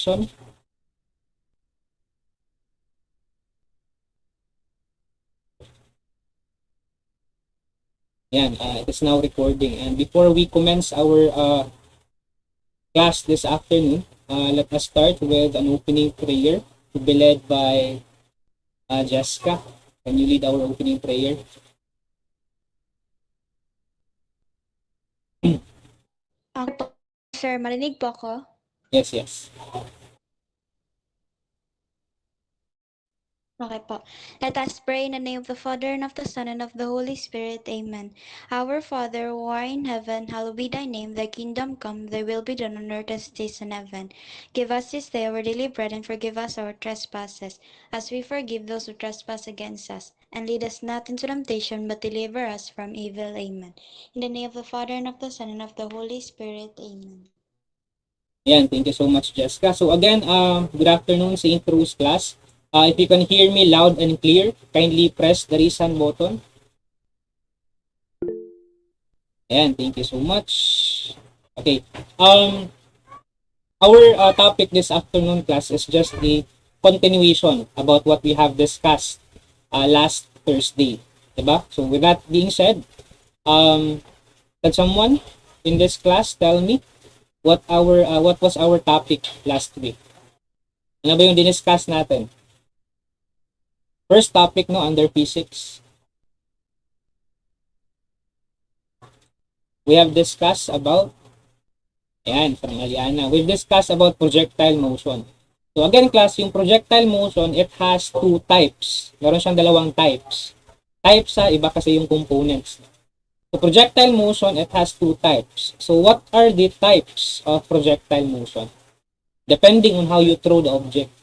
Yan, it is now recording. And before we commence our class this afternoon, let us start with an opening prayer to be led by Jessica. Can you lead our opening prayer? Okay po, sir. Marinig po ako? Yes, yes. Okay po. Let us pray in the name of the Father, and of the Son, and of the Holy Spirit. Amen. Our Father, who art in heaven, hallowed be thy name. Thy kingdom come, thy will be done on earth as it is in heaven. Give us this day our daily bread, and forgive us our trespasses, as we forgive those who trespass against us. And lead us not into temptation, but deliver us from evil. Amen. In the name of the Father, and of the Son, and of the Holy Spirit. Amen. Yan, thank you so much, Jessica. So again, good afternoon sa Intros class. If you can hear me loud and clear, kindly press the raise hand button. Ayan, thank you so much. Okay. Our topic this afternoon class is just a continuation about what we have discussed last Thursday. Diba? So with that being said, can someone in this class tell me what was our topic last week? Ano ba yung diniscuss natin? First topic no under physics. We have discussed about from Aliana. We've discussed about projectile motion. So again class, yung projectile motion, it has two types. Meron siyang dalawang types. Types iba kasi yung components. So projectile motion, it has two types. So what are the types of projectile motion? Depending on how you throw the object.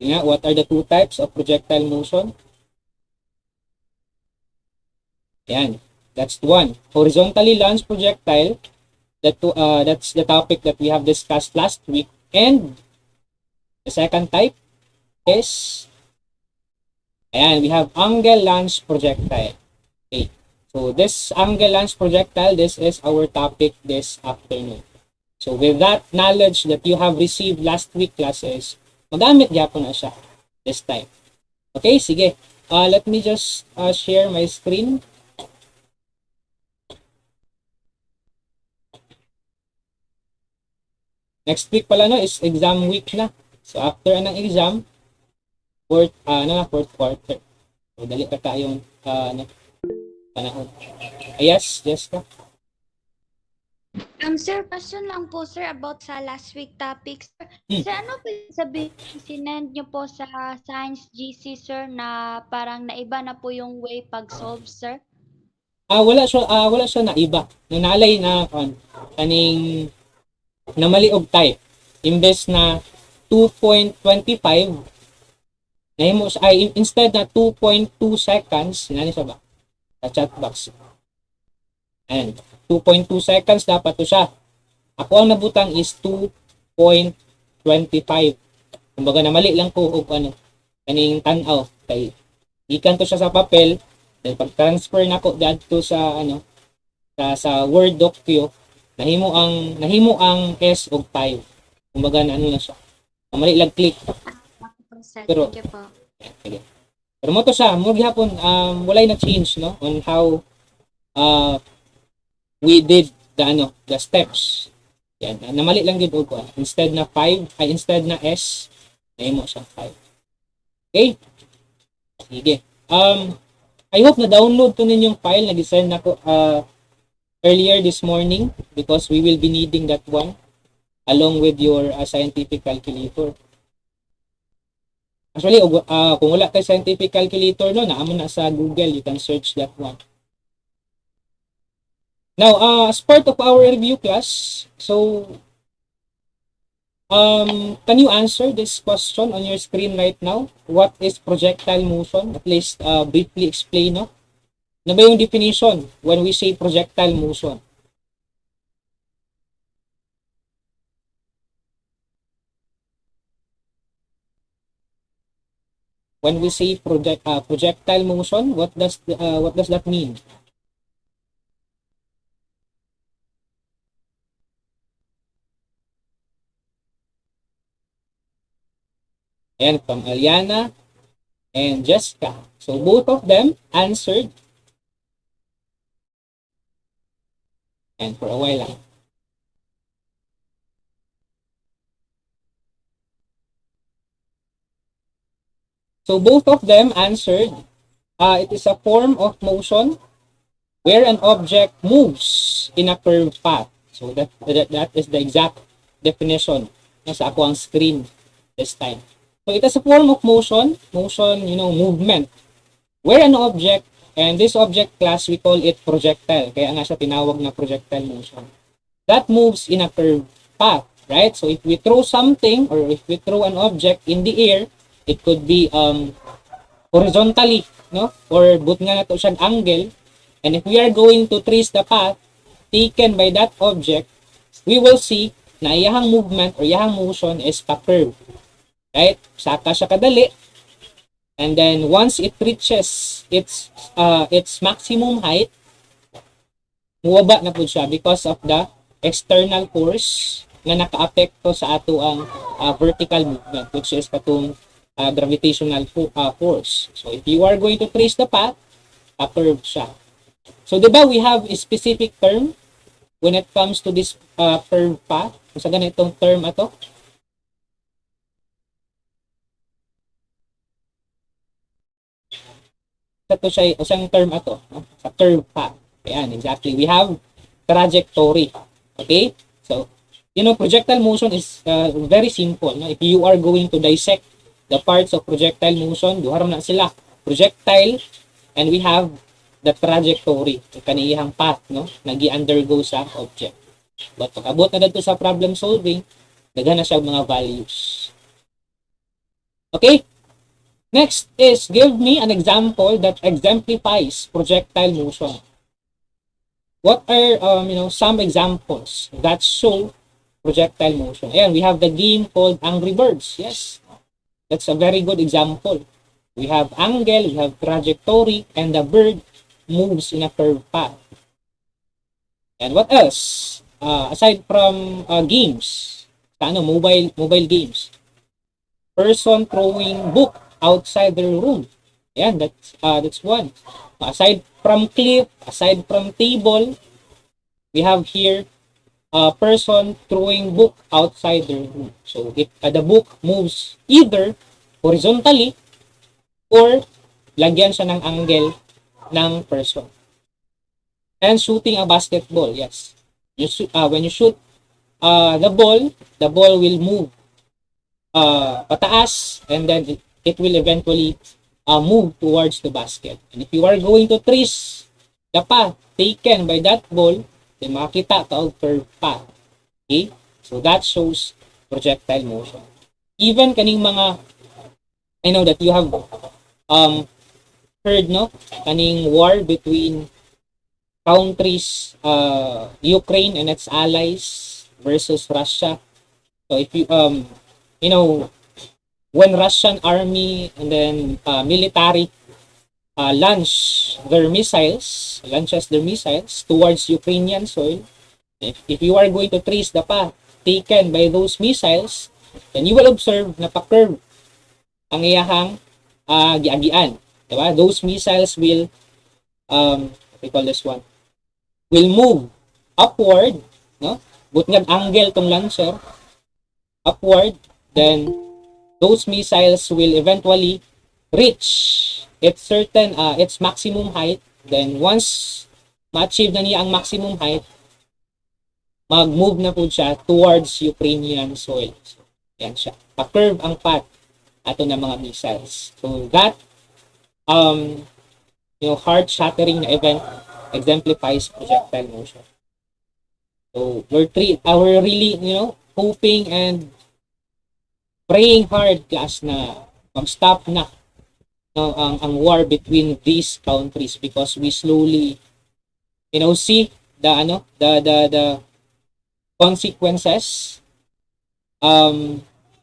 Yeah, what are the two types of projectile motion? Yan. That's one. Horizontally launched projectile. That's the topic that we have discussed last week. And the second type is we have angle launched projectile. Okay. So this angle launched projectile, this is our topic this afternoon. So with that knowledge that you have received last week classes, magamit gyapon na siya this time. Okay, sige. Let me just share my screen. Next week pala no is exam week na. So after ng exam, fourth quarter. So dali pa tayong panahon. Yes, Jessica. Sir, question lang po, sir, about sa last week topics. Sir, ano po sabihin sinend nyo po sa Science GC, sir, na parang naiba na po yung way pag-solve, sir? Wala siya na iba. Nanalay na kaning na mali og type. Imbes na 2.25 nahimo ay instead na 2.2 seconds, nani sa ba? Sa chat box. And 2.2 seconds dapat to siya. Ako ang nabutang is 2.25. Kumbaga na mali lang ko og kaning tan-aw kay gikan to siya sa papel, then pag-transfer nako dadto sa sa Word document, nahimo ang S og 5. Kumbaga na na siya. Mali lang click. Pero thank you po. Okay. Pero mo to siya, mo gihapon walay na change no on how we did the steps. Yan, namali lang gid og instead na 5 ay instead na S, nahimo siya 5. Okay? Sige. I hope na download to ninyong file na gi-send nako earlier this morning because we will be needing that one along with your scientific calculator. Actually, kung wala kay scientific calculator no, naamo na sa Google, you can search that one. Now, as part of our review class, so can you answer this question on your screen right now? What is projectile motion? At least briefly explain, no? Ano ba yung definition when we say projectile motion? When we say projectile motion, what does that mean? Ayan, from Aliana and Jessica. So both of them answered. And for a while lang. So both of them answered, it is a form of motion where an object moves in a curved path. So that is the exact definition sa ako ang screen this time. So it is a form of motion, movement, where an object, and this object class, we call it projectile. Kaya nga siya tinawag na projectile motion. That moves in a curved path, right? So if we throw something, or if we throw an object in the air, it could be horizontally, no? Or but nga nato siyang angle. And if we are going to trace the path taken by that object, we will see na iyahang movement or iyahang motion is pa-curve. Right? Saka siya kadali. And then once it reaches its maximum height, muwaba na po siya because of the external force na naka-apekto sa ato ang vertical movement, which is katong gravitational force. So if you are going to trace the path, pa-curve siya. So, di ba, we have a specific term when it comes to this curve path. Kung sa ganitong term ato. Ito siya, isang term ato, no? Sa curve path. Ayan, exactly. We have trajectory. Okay? So, projectile motion is very simple. No? If you are going to dissect the parts of projectile motion, duharam na sila. Projectile, and we have the trajectory, kaniyang path, no, nagi-undergo sa object. But pag-abot na dito sa problem solving, daghan na siya mga values. Okay? Next is, give me an example that exemplifies projectile motion. What are, some examples that show projectile motion? Ayan, we have the game called Angry Birds. Yes, that's a very good example. We have angle, we have trajectory, and the bird moves in a curved path. And what else? Aside from games, mobile games, person throwing book outside their room. Yeah, that's one. Aside from cliff, aside from table, we have here a person throwing book outside their room. So if the book moves either horizontally or lagyan siya ng angle ng person. And shooting a basketball, yes. When you shoot the ball will move pataas, and then it will eventually move towards the basket. And if you are going to trace the path taken by that ball, then makita ka og curved path. Okay? So that shows projectile motion. Even kaning mga, I know that you have heard, no, kaning war between countries, Ukraine and its allies versus Russia. So if you when Russian army and then military launches their missiles towards Ukrainian soil, if you are going to trace the path taken by those missiles, then you will observe na pa-curve ang iyahang giagian. Diba? Those missiles will, we call this one, will move upward, no? But angle tong launcher, upward, then those missiles will eventually reach its maximum height. Then once ma-achieve na niya ang maximum height, mag-move na po siya towards Ukrainian soil. So, yan siya. Pa-curve ang path ato na mga missiles. So that heart-shattering na event exemplifies projectile motion. So we're really, hoping and praying hard, class, na mag-stop na ang war between these countries, because we slowly, see the consequences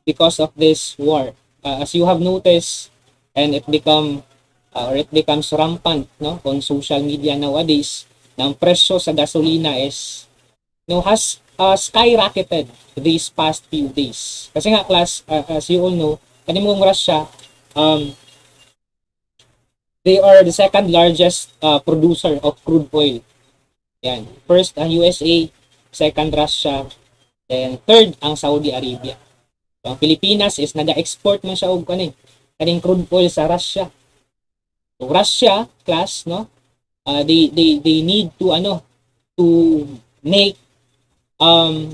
because of this war. As you have noticed, and it becomes rampant, no, on social media nowadays, na ang presyo sa gasolina is has skyrocketed these past few days. Kasi nga, class, as you all know, kanimong Russia, they are the second largest producer of crude oil. Yan. First ang USA, second Russia, then third ang Saudi Arabia. So, ang Pilipinas is nag-export man siya og kaning crude oil sa Russia. So Russia class, no? They need to to make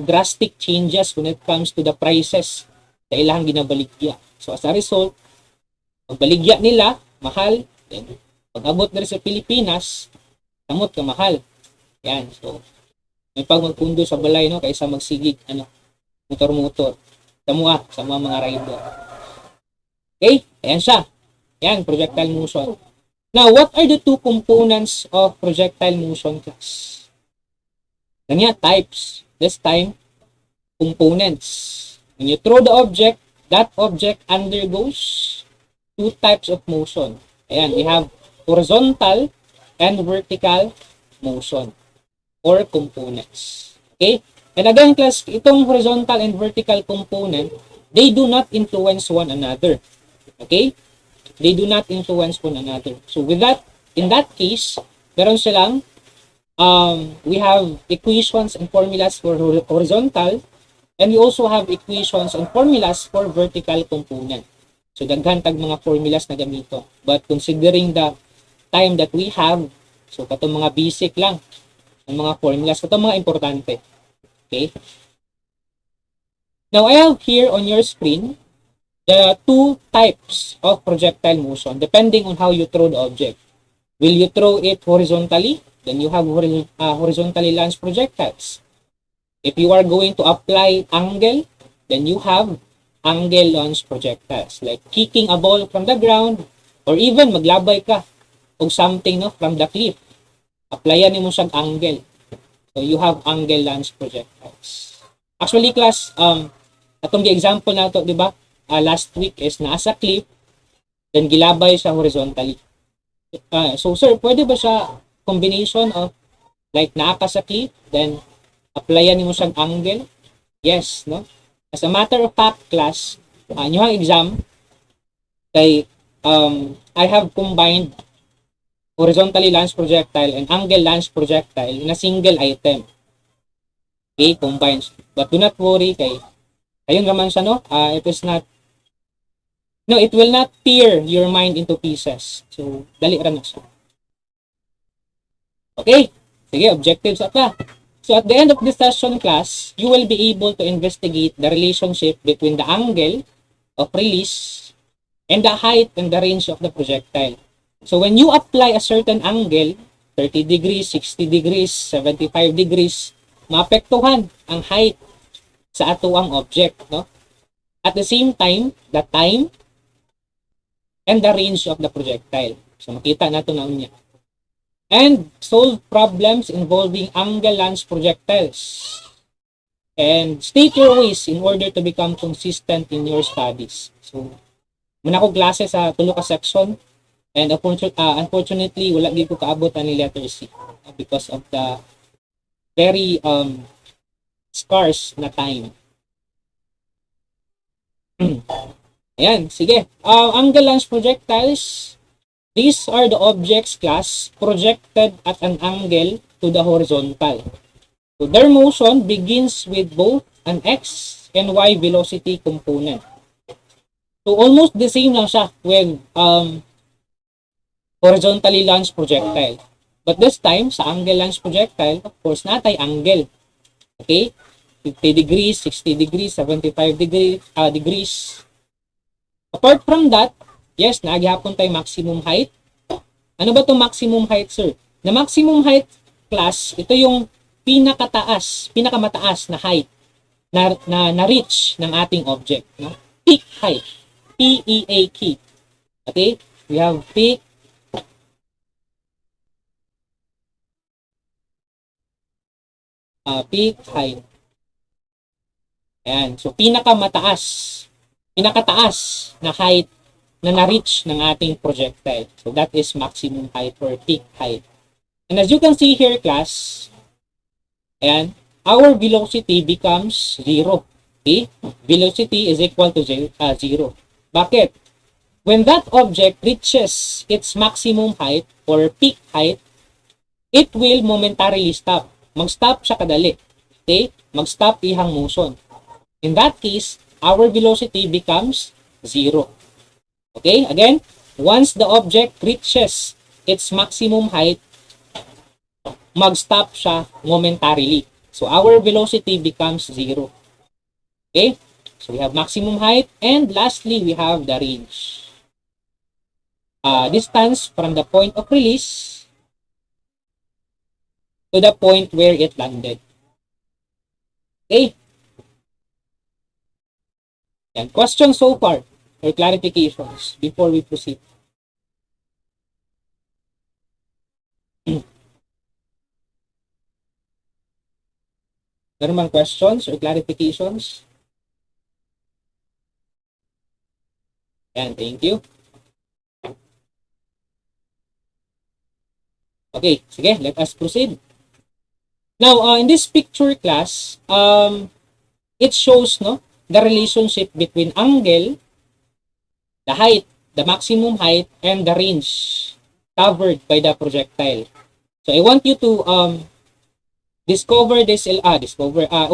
drastic changes when it comes to the prices sa ilang ginabaligya. So as a result, pag baligya nila mahal, then pag abot na sa Pilipinas, samot ka mahal. Yan. So may pag magpundo sa balay, no, kaysa magsigig motor-motor sa mga rider. Okay? Ayan siya. Yan, projectile motion. Now, what are the two components of projectile motion class? Ganyan, types. This time, components. When you throw the object, that object undergoes two types of motion. Ayan, we have horizontal and vertical motion or components. Okay? And again, class, itong horizontal and vertical component, they do not influence one another. Okay? They do not influence one another. So with that, in that case, meron silang we have equations and formulas for horizontal, and we also have equations and formulas for vertical component. So daghan tag mga formulas na gamito. But considering the time that we have, so katong mga basic lang ang mga formulas, katong mga importante. Okay? Now I have here on your screen the two types of projectile motion depending on how you throw the object. Will you throw it horizontally? Then you have horizontally launched projectiles. If you are going to apply angle, then you have angle launched projectiles. Like kicking a ball from the ground, or even maglabay ka o something from the cliff. Applyan mo siyang angle. So you have angle launched projectiles. Actually class, atong example na to, di ba? Last week is nasa cliff, then gilabay siya horizontally. So sir, pwede ba siya combination of like naa ka sa cliff, then applyan mo siyang angle? Yes, no? As a matter of fact, class, yung exam, kay I have combined horizontally launched projectile and angle launched projectile in a single item. Okay, combined. But do not worry, kay ayun naman siya, no? It will not tear your mind into pieces. So, dali ra na siya. Okay, sige, objectives ata. So, at the end of this session class, you will be able to investigate the relationship between the angle of release and the height and the range of the projectile. So, when you apply a certain angle, 30 degrees, 60 degrees, 75 degrees, maapektuhan ang height sa atuang object, no? At the same time, the time and the range of the projectile. So, makita nato na unya. And solve problems involving angle-launched projectiles. And state your ways in order to become consistent in your studies. So, muna ko klase sa tulo ka section. And unfortunately, wala di ko kaabot ani letter C because of the very scarce na time. Ayan, sige. Angle-launched projectiles, these are the objects class projected at an angle to the horizontal. So their motion begins with both an x and y velocity component. So almost the same lang siya with horizontally launched projectile. But this time, sa angle-launched projectile, of course, natay angle. Okay? 50 degrees, 60 degrees, 75 degrees. Apart from that, yes, naghihapon tayo maximum height. Ano ba itong maximum height, sir? Na maximum height class, ito yung pinakamataas na height na reach ng ating object. No? Peak height. P-E-A-K. Okay? We have peak. Peak height. Ayan. So, pinakataas na height na na-reach ng ating projectile. So, that is maximum height or peak height. And as you can see here, class, ayan, our velocity becomes 0. Okay? Velocity is equal to 0. Bakit? When that object reaches its maximum height or peak height, it will momentarily stop. Mag-stop siya kadali. Okay? Mag-stop ihang motion. In that case, our velocity becomes 0. Okay? Again, once the object reaches its maximum height, mag-stop siya momentarily. So, our velocity becomes 0. Okay? So, we have maximum height. And lastly, we have the range. Distance from the point of release to the point where it landed. Okay? And questions so far or clarifications before we proceed? Meron bang questions or clarifications? And thank you. Okay, sige, let us proceed. Now, in this picture class, it shows the relationship between angle, the height, the maximum height, and the range covered by the projectile. So I want you to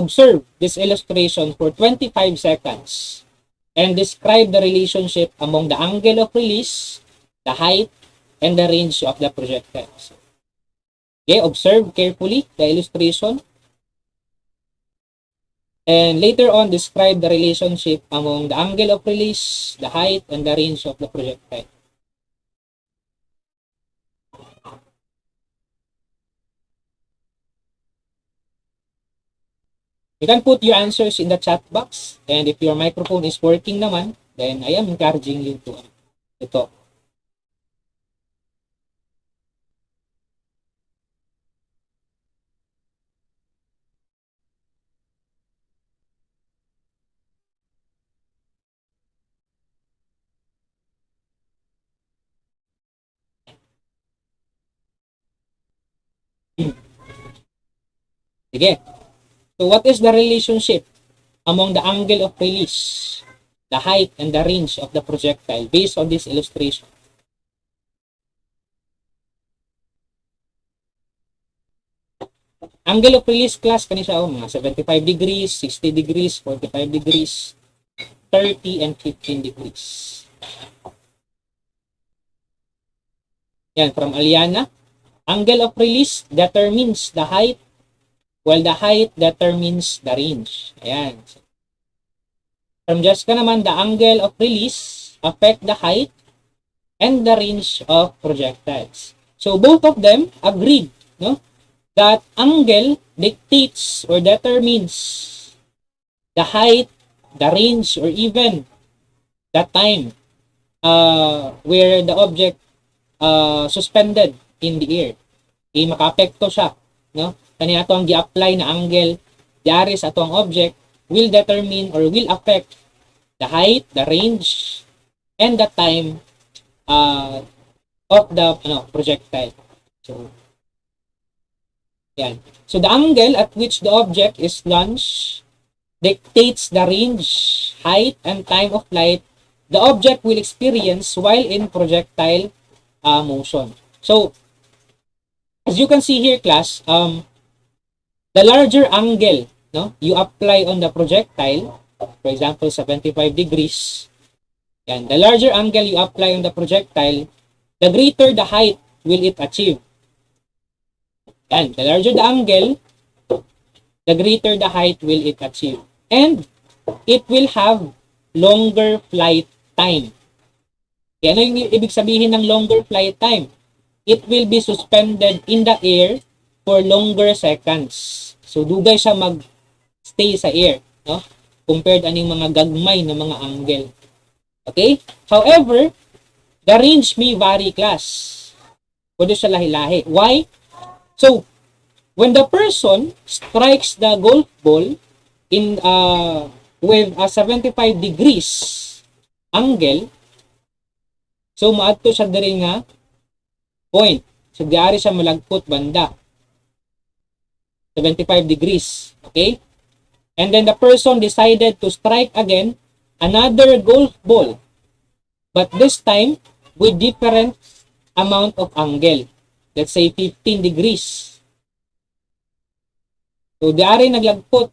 observe this illustration for 25 seconds and describe the relationship among the angle of release, the height, and the range of the projectile. Okay, observe carefully the illustration. And later on, describe the relationship among the angle of release, the height, and the range of the projectile. You can put your answers in the chat box. And if your microphone is working naman, then I am encouraging you to talk. Sige. So what is the relationship among the angle of release, the height, and the range of the projectile based on this illustration? Angle of release class kanisa mga 75 degrees, 60 degrees, 45 degrees, 30 and 15 degrees. Yan, from Aliana. Angle of release determines the height, while the height determines the range. Ayan. From Jessica naman, the angle of release affect the height and the range of projectiles. So both of them agreed, that angle dictates or determines the height, the range, or even the time where the object suspended in the air. Okay, maka-apekto siya, Kani ato ang gi-apply na angle diari sa atong object will determine or will affect the height, the range, and the time of the projectile. So, yan. So, the angle at which the object is launched dictates the range, height, and time of flight the object will experience while in projectile motion. So, as you can see here, class, the larger angle you apply on the projectile, for example, 75 degrees, yan, the larger angle you apply on the projectile, the greater the height will it achieve. Yan, the larger the angle, the greater the height will it achieve. And it will have longer flight time. Yan, ano yung ibig sabihin ng longer flight time? It will be suspended in the air for longer seconds. So, dugay siya mag-stay sa air, compared aning mga gagmay na mga angle. Okay? However, the range may vary, class. Pwede siya lahi-lahi. Why? So, when the person strikes the golf ball in with a 75 degrees angle, so maadto siya diri nga point. So, diari siya malagpot banda. 75 degrees. Okay? And then the person decided to strike again another golf ball but this time with different amount of angle. Let's say 15 degrees. So diari naglagpot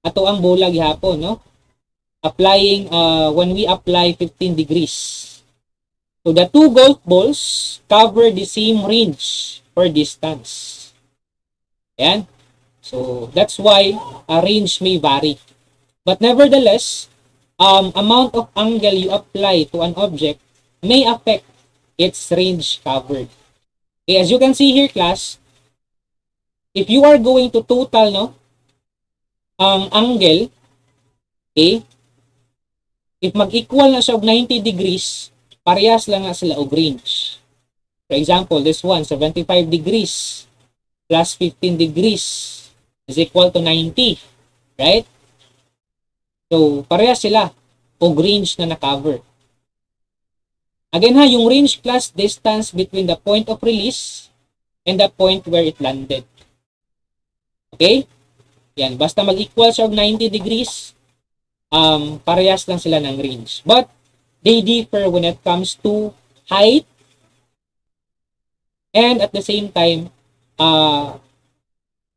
ato ang bola gihapon, no? Applying when we apply 15 degrees. So the two golf balls cover the same range or distance. Ayan. So that's why a range may vary. But nevertheless, amount of angle you apply to an object may affect its range covered. Okay, as you can see here, class, if you are going to total, no, ang angle, okay, if mag-equal na siya og 90 degrees, parehas lang na sila og range. For example, this one, 75 degrees plus 15 degrees is equal to 90, right? So, parehas sila og range na na-cover. Again ha, yung range class distance between the point of release and the point where it landed. Okay? Yan, basta mag-equal siya og 90 degrees, parehas lang sila ng range. But, they differ when it comes to height and at the same time,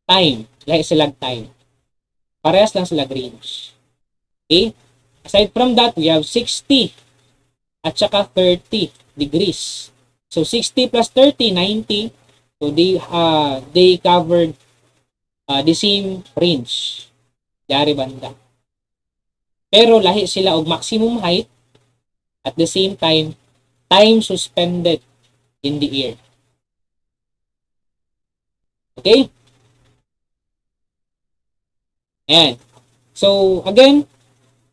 time. Like silang time. Parehas lang sila range. Okay? Aside from that, we have 60 at saka 30 degrees. So 60 plus 30, 90. So they covered the same range. Dari banda. Pero lahi sila og maximum height at the same time suspended in the air. Okay? Ayan. So again,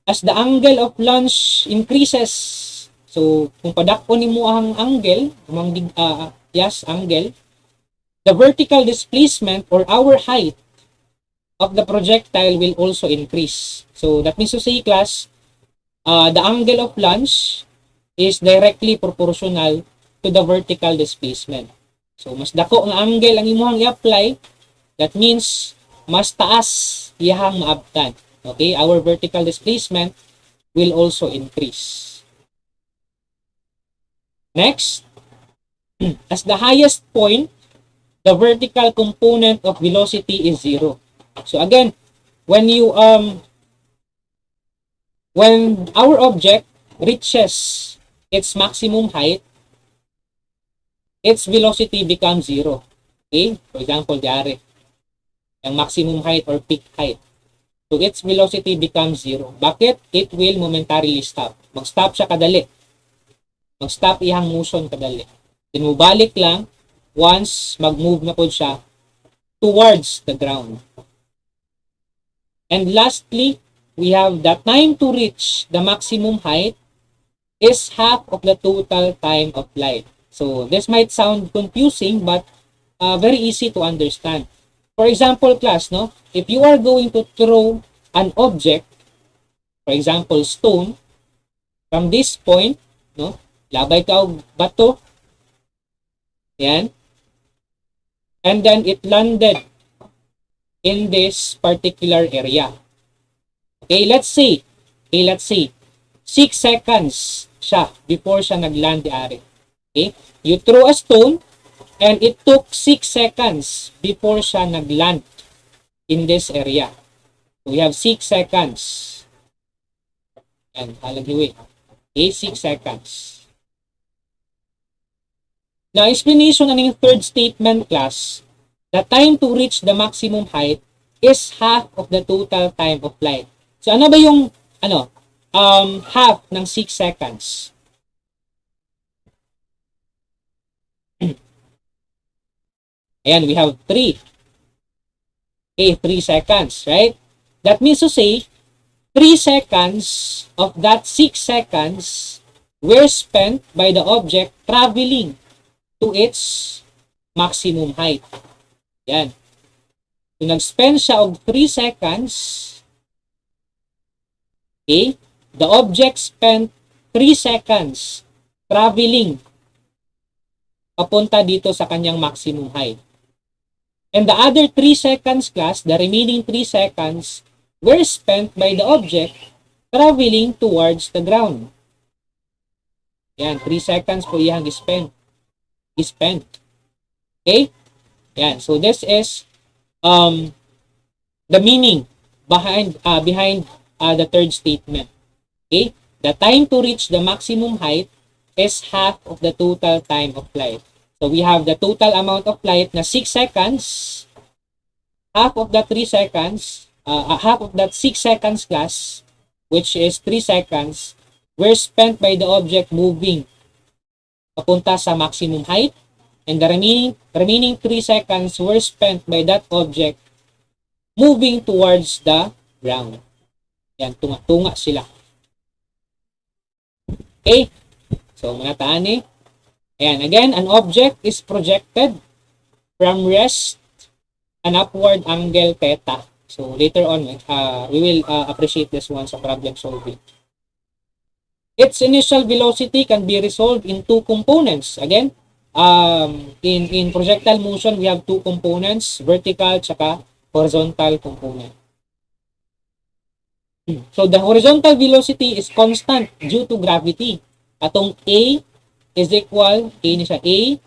as the angle of launch increases, so kung padakon nimo ang angle, angle, the vertical displacement or our height of the projectile will also increase. So that means to say, class, the angle of launch is directly proportional to the vertical displacement. So mas dako ang angle ang imong i-apply, that means mas taas iyang maabtan. Okay, our vertical displacement will also increase. Next, as the highest point, the vertical component of velocity is 0. So again, when our object reaches its maximum height, its velocity becomes 0. Okay? For example, diari, ang maximum height or peak height. So its velocity becomes 0. Bakit? It will momentarily stop. Mag-stop siya kadali. Mag-stop iyang motion kadali. Then mubalik lang once mag-move na po siya towards the ground. And lastly, we have the time to reach the maximum height is half of the total time of flight. So this might sound confusing but very easy to understand. For example, class, no? If you are going to throw an object, for example, stone, from this point, no? Labay ka og bato. Yan. And then it landed in this particular area. Okay, let's say 6 seconds siya before siya nagland diari. Okay? You throw a stone and it took 6 seconds before siya nagland in this area. So we have 6 seconds. And halaghiwi. Okay, 6 seconds. Now, explanation na ng third statement, class, the time to reach the maximum height is half of the total time of flight. So ano ba yung half ng 6 seconds? Ayan, we have 3. Okay, 3 seconds, right? That means to say, 3 seconds of that 6 seconds were spent by the object traveling to its maximum height. Yan. So, nag-spend siya og 3 seconds. Okay? The object spent 3 seconds traveling papunta dito sa kanyang maximum height. And the other 3 seconds, class, the remaining 3 seconds were spent by the object traveling towards the ground. Yan, 3 seconds po iyang spend. Okay? Yan. So this is the meaning behind the third statement. Okay? The time to reach the maximum height is half of the total time of flight. So we have the total amount of flight na 6 seconds. Half of that 3 seconds, half of that 6 seconds class, which is 3 seconds, were spent by the object moving papunta sa maximum height, and the remaining 3 seconds were spent by that object moving towards the ground. Yan, tunga-tunga sila. Okay? So, manataan eh. Ayan, again, an object is projected from rest an upward angle theta. So, later on, we will appreciate this one sa problem solving. Its initial velocity can be resolved in two components. Again, in projectile motion, we have two components, vertical tsaka horizontal component. So, the horizontal velocity is constant due to gravity. Atong A is equal, A ni siya, A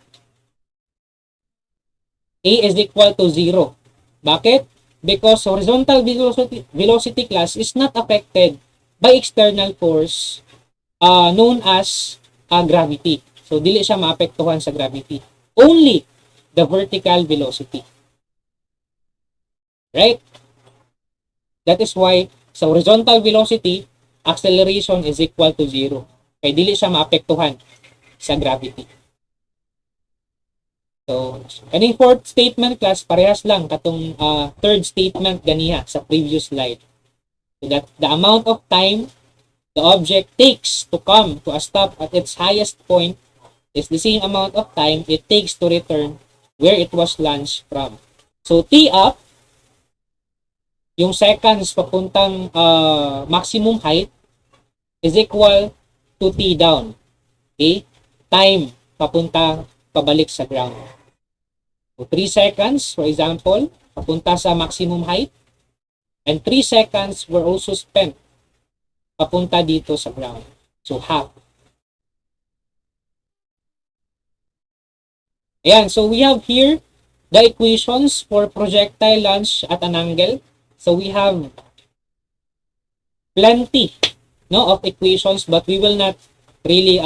is equal to 0. Bakit? Because horizontal velocity class is not affected by external force known as gravity. So, dili siya maapektuhan sa gravity. Only the vertical velocity. Right? That is why sa horizontal velocity, acceleration is equal to 0. Kaya dili siya maapektuhan sa gravity. So, kaning fourth statement class, parehas lang katong third statement ganiha sa previous slide. So that the amount of time the object takes to come to a stop at its highest point is the same amount of time it takes to return where it was launched from. So, T up, yung seconds papuntang maximum height is equal to T down. Okay? Time pabalik sa ground. So, 3 seconds, for example, papunta sa maximum height. And 3 seconds were also spent papunta dito sa ground. So, half. Ayan, so we have here the equations for projectile launch at an angle. So, we have plenty of equations, but we will not really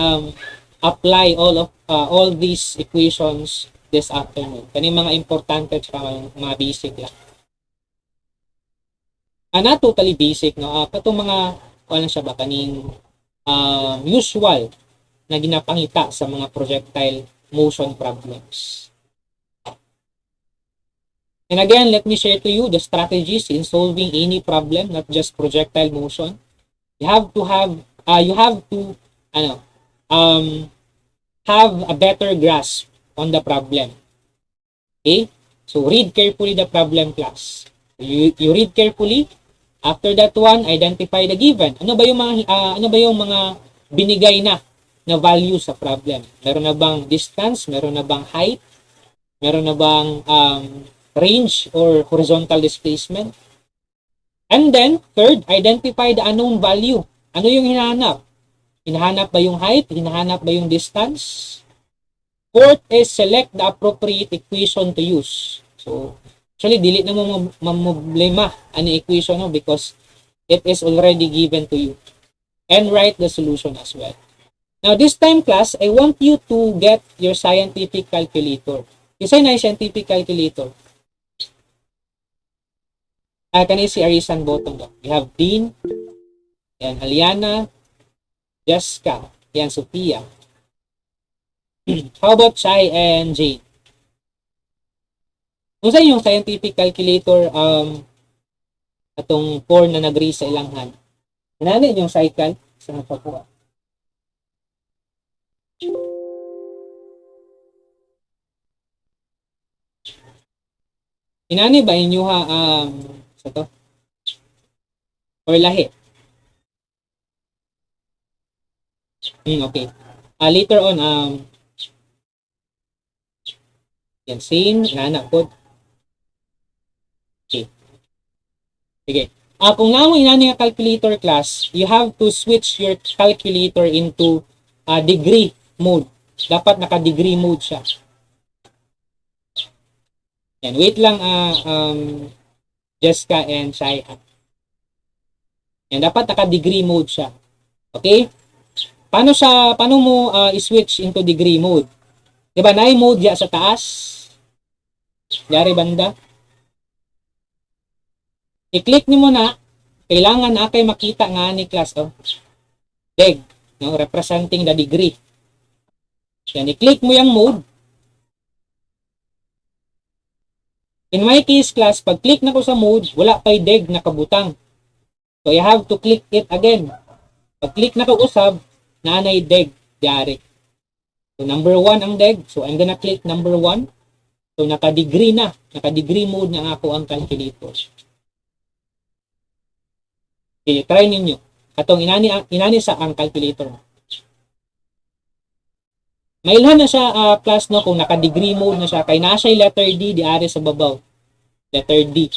apply all these equations this afternoon. Kani mga importante at mga basic lang. Not totally basic, no? Katong mga, ano siya ba, kaning usual na ginapangita sa mga projectile motion problems. And again, let me share to you the strategies in solving any problem, not just projectile motion. You have to have a better grasp on the problem. Okay? So, read carefully the problem class. You read carefully. After that one, identify the given. Ano ba yung mga binigay na value sa problem? Meron na bang distance? Meron na bang height? Meron na bang range or horizontal displacement? And then, third, identify the unknown value. Ano yung hinahanap? Hinahanap ba yung height? Hinahanap ba yung distance? Fourth is select the appropriate equation to use. So, actually, dili na mo problema ani equation no, because it is already given to you. And write the solution as well. Now, this time class, I want you to get your scientific calculator. Isa na yung scientific calculator. Kanina si Arisan Botong. We have Dean, yan, Aliana, Jessica, yan, Sophia. How about Chai and Jade? Kung sa yung scientific calculator, atong 4 na nag-raise sa ilang hand. Nanay yung cycle sa nagpakuha. Inani ba inyo sa to? Or lahi? Okay. Later on, yan, same, nana po. Okay. Sige. Kung nga mo inani nga calculator class, you have to switch your calculator into degree mode. Dapat naka-degree mode siya. Yan, wait lang Jessica and Shai. Yan, dapat naka-degree mode siya. Okay? Paano mo i-switch into degree mode? 'Di ba, na mode ya sa taas? Yari banda. I-click niyo muna, kailangan na kay makita nga ni class deg, no, representing the degree. Yan, i-click mo yung mode. In my case, class, pag click na ko sa mode, wala pa'y deg nakabutang. So, you have to click it again. Pag click na ko usab, nanay deg, yari. So, number 1 ang deg. So, I'm gonna click number 1. So, naka-degree na. Naka-degree mode na ako ang calculator. Okay, try ninyo. Katong inani sa ang calculator. Mailhan na siya class no kung naka-degree mode na siya kay nasa letter D di ari sa babaw. Letter D.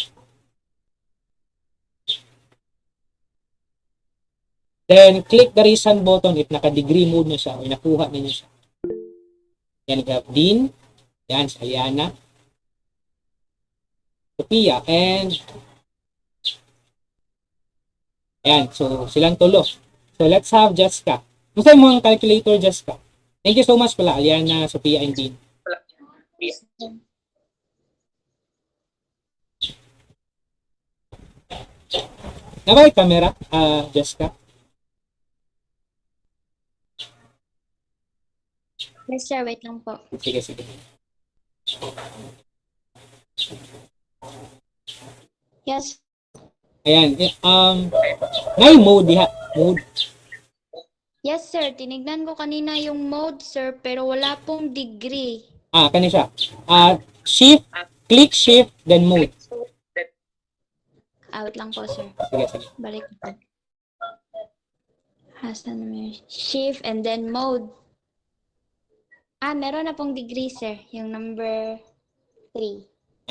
Then click the reason button if naka-degree mode na siya o nakuha na niya siya. Yan grab din. Yan si Ayana. Sophia and ayan, so silang tulo. So let's have Jessica. Gusto mo ang calculator, Jessica? Thank you so much pala, Aliana, Sophia, and Dean. Naka yung camera, Jessica? Yes, sir. Wait lang po. Sige, sige. Yes. Ayan, ngay mode diha, mode. Yes, sir. Tinignan ko kanina yung mode, sir, pero wala pong degree. Kani siya. Shift, click shift, then mode. Out lang po, sir. Sige, sige. Balik po. Hasan naman. Shift and then mode. Meron na pong degree, sir. Yung number 3.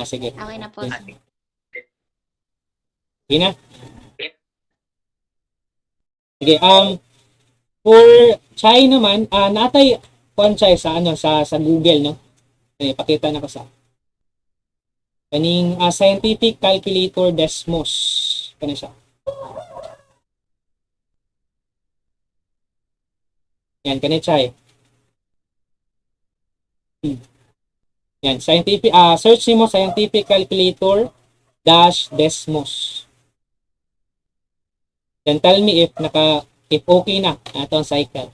Sige. Okay na po, sir. Sige na. Sige, for Chai naman, natay kuan Chai sa sa Google, no? Pakita na ko sa kaning scientific calculator Desmos. Kani siya. Yan, kani Chai. Yan, scientific, search mo scientific calculator dash Desmos. Then tell me if okay na atong cycle.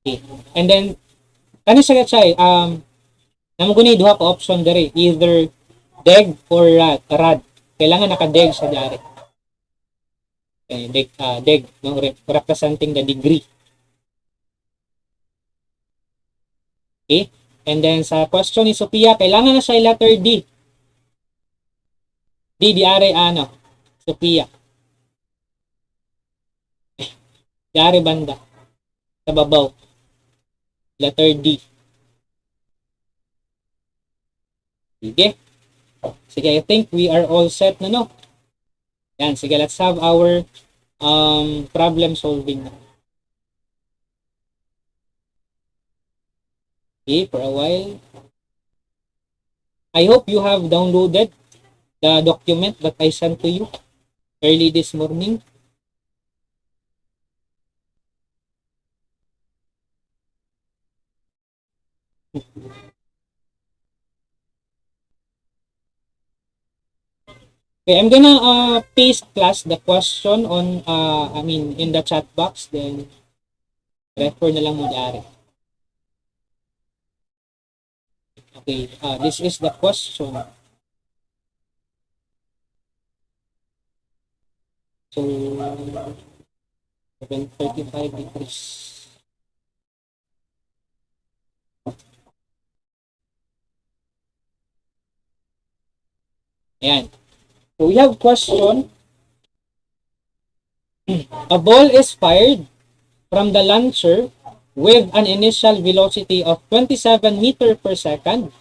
Okay. And then kani sa gatay namo guni duha ka option dere, either deg or rad. Kailangan naka-deg sa diari. Deg no, representing the degree. Okay? And then sa question ni Sophia, kailangan na siya letter D. D diari Sophia. Diari banda. Sa babaw. Letter D. Sige. Sige, I think we are all set na, no? Yan, sige, let's have our problem solving na. Okay, for a while. I hope you have downloaded the document that I sent to you early this morning. Okay, I'm gonna paste class the question on in the chat box, then refer na lang mo diari. Okay, this is the question. So 735 degrees. Ayan. So we have question. A ball is fired from the launcher with an initial velocity of 27 meter per second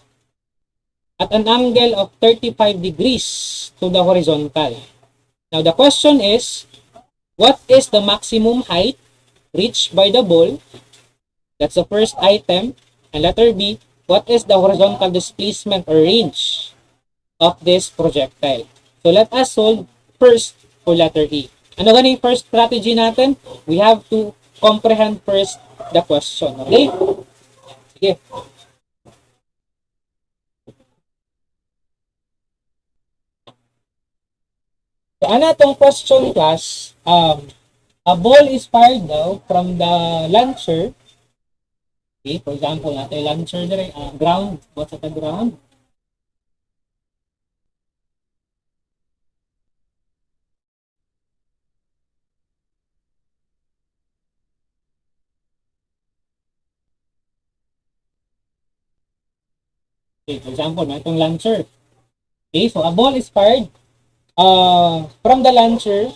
at an angle of 35 degrees to the horizontal. Now the question is, what is the maximum height reached by the ball? That's the first item. And letter B, what is the horizontal displacement or range of this projectile? So let us solve first for letter E. Ano ganun yung first strategy natin? We have to comprehend first the question. Okay? Sige. So ano itong question class? A ball is fired daw from the launcher. Okay, for example, natin launcher dire, ground. What's at the ground? Okay, for example, itong launcher. Okay, so a ball is fired from the launcher.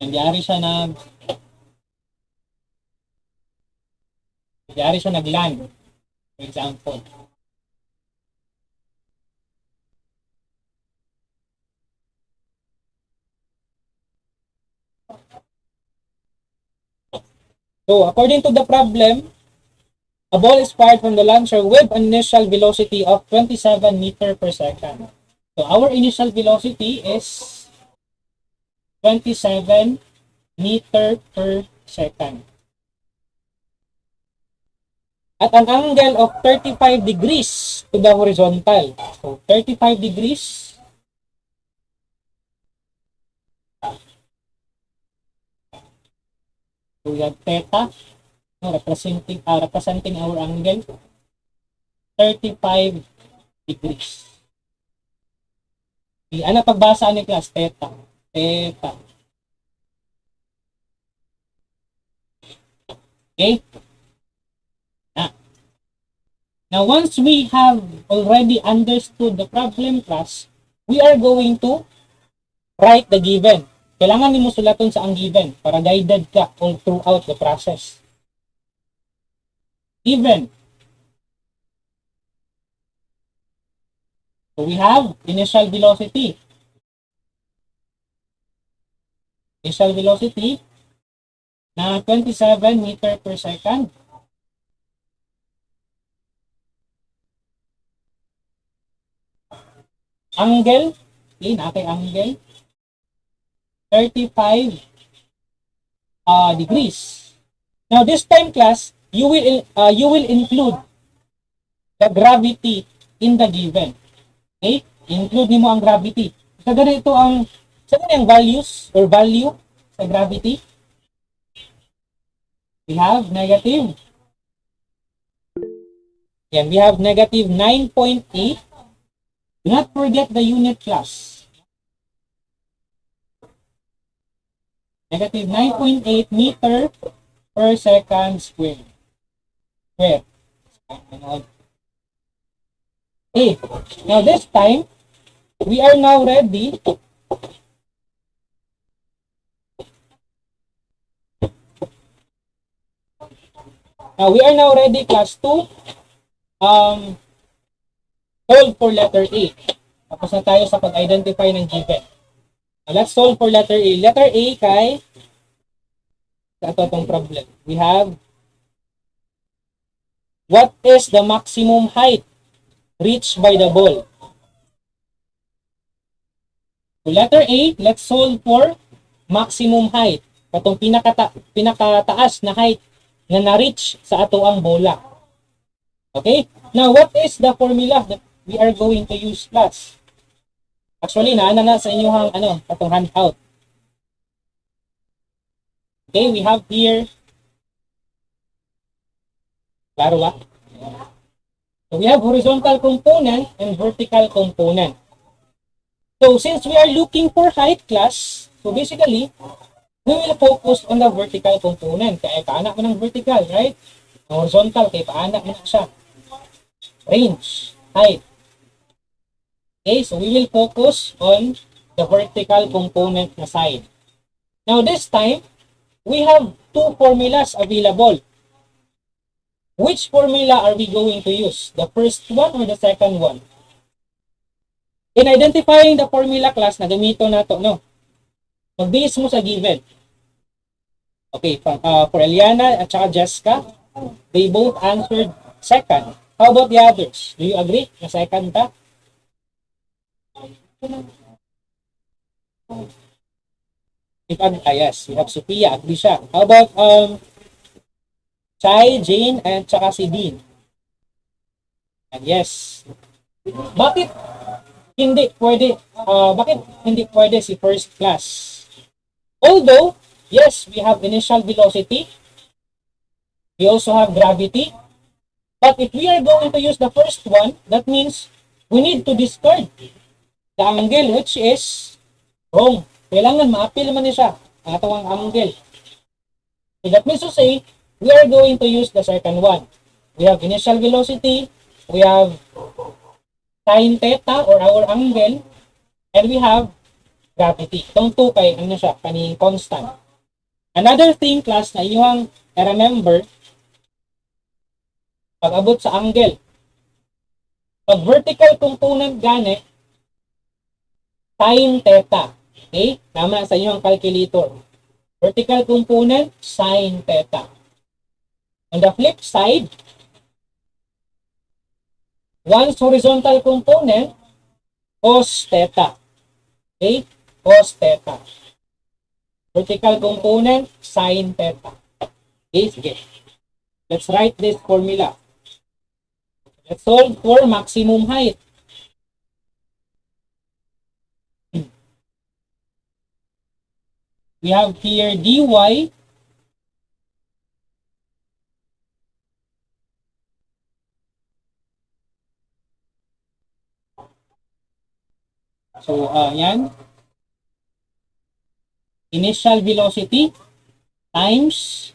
Nangyari siya nag-land. For example. So, according to the problem, a ball is fired from the launcher with an initial velocity of 27 meter per second. So, our initial velocity is 27 meter per second. At an angle of 35 degrees to the horizontal. So, 35 degrees. So, we have theta, representing our angle, 35 degrees. Okay, ano pagbasa ni class? Theta. Theta. Okay? Now, once we have already understood the problem class, we are going to write the given. Kailangan mo sulaton sa ang given para guided ka all throughout the process. Given. So we have initial velocity. Initial velocity na 27 meter per second. Angle, okay, natin angle, 35 degrees. Now this time class, you will include the gravity in the given. Okay? Include mo ang gravity. So ganito ang values or value sa gravity. We have negative. Yan, we have negative 9.8. Do not forget the unit class. Negative 9.8 meter per second square. Okay. Now this time, we are now ready class to solve for letter A. Tapos na tayo sa pag-identify ng given. Now, let's solve for letter A. Letter A kay ito itong problem. We have what is the maximum height reached by the ball? So letter A, let's solve for maximum height. Itong pinakataas na height na na-reach sa ato ang bola. Okay? Now, what is the formula that we are going to use class? Actually, naana na sa inyong atong handout. Okay, we have here. Klaro ba? So we have horizontal component and vertical component. So since we are looking for height class, so basically, we will focus on the vertical component. Kaya paanak mo ng vertical, right? Horizontal, kaya paanak mo na siya. Range, height. Okay, so we will focus on the vertical component na side. Now this time, we have two formulas available. Which formula are we going to use? The first one or the second one? In identifying the formula class, na gamito na to, no? Mag-base mo sa given. Okay, for Eliana at saka Jessica, they both answered second. How about the others? Do you agree na second ta? Yes, we have Sophia, agree siya. How about Chai, Jane, and saka si Dean? And yes. Bakit hindi pwede si first class? Although, yes, we have initial velocity. We also have gravity. But if we are going to use the first one, that means we need to discard the angle which is wrong. Kailangan ma-appeal man niya siya ang atong angle. So that means to say, we are going to use the second one. We have initial velocity, we have sin theta or our angle, and we have gravity. Itong 2 kay ano siya, kaning constant. Another thing class na iyong remember, pag abot sa angle, pag vertical component gani, sin theta. Okay? Tama sa iyong calculator. Vertical component, sin theta. On the flip side, once horizontal component, cos theta. Okay? Cos theta. Vertical component, sin theta. Okay? Sige. Let's write this formula. Let's solve for maximum height. We have here dy so yan, initial velocity times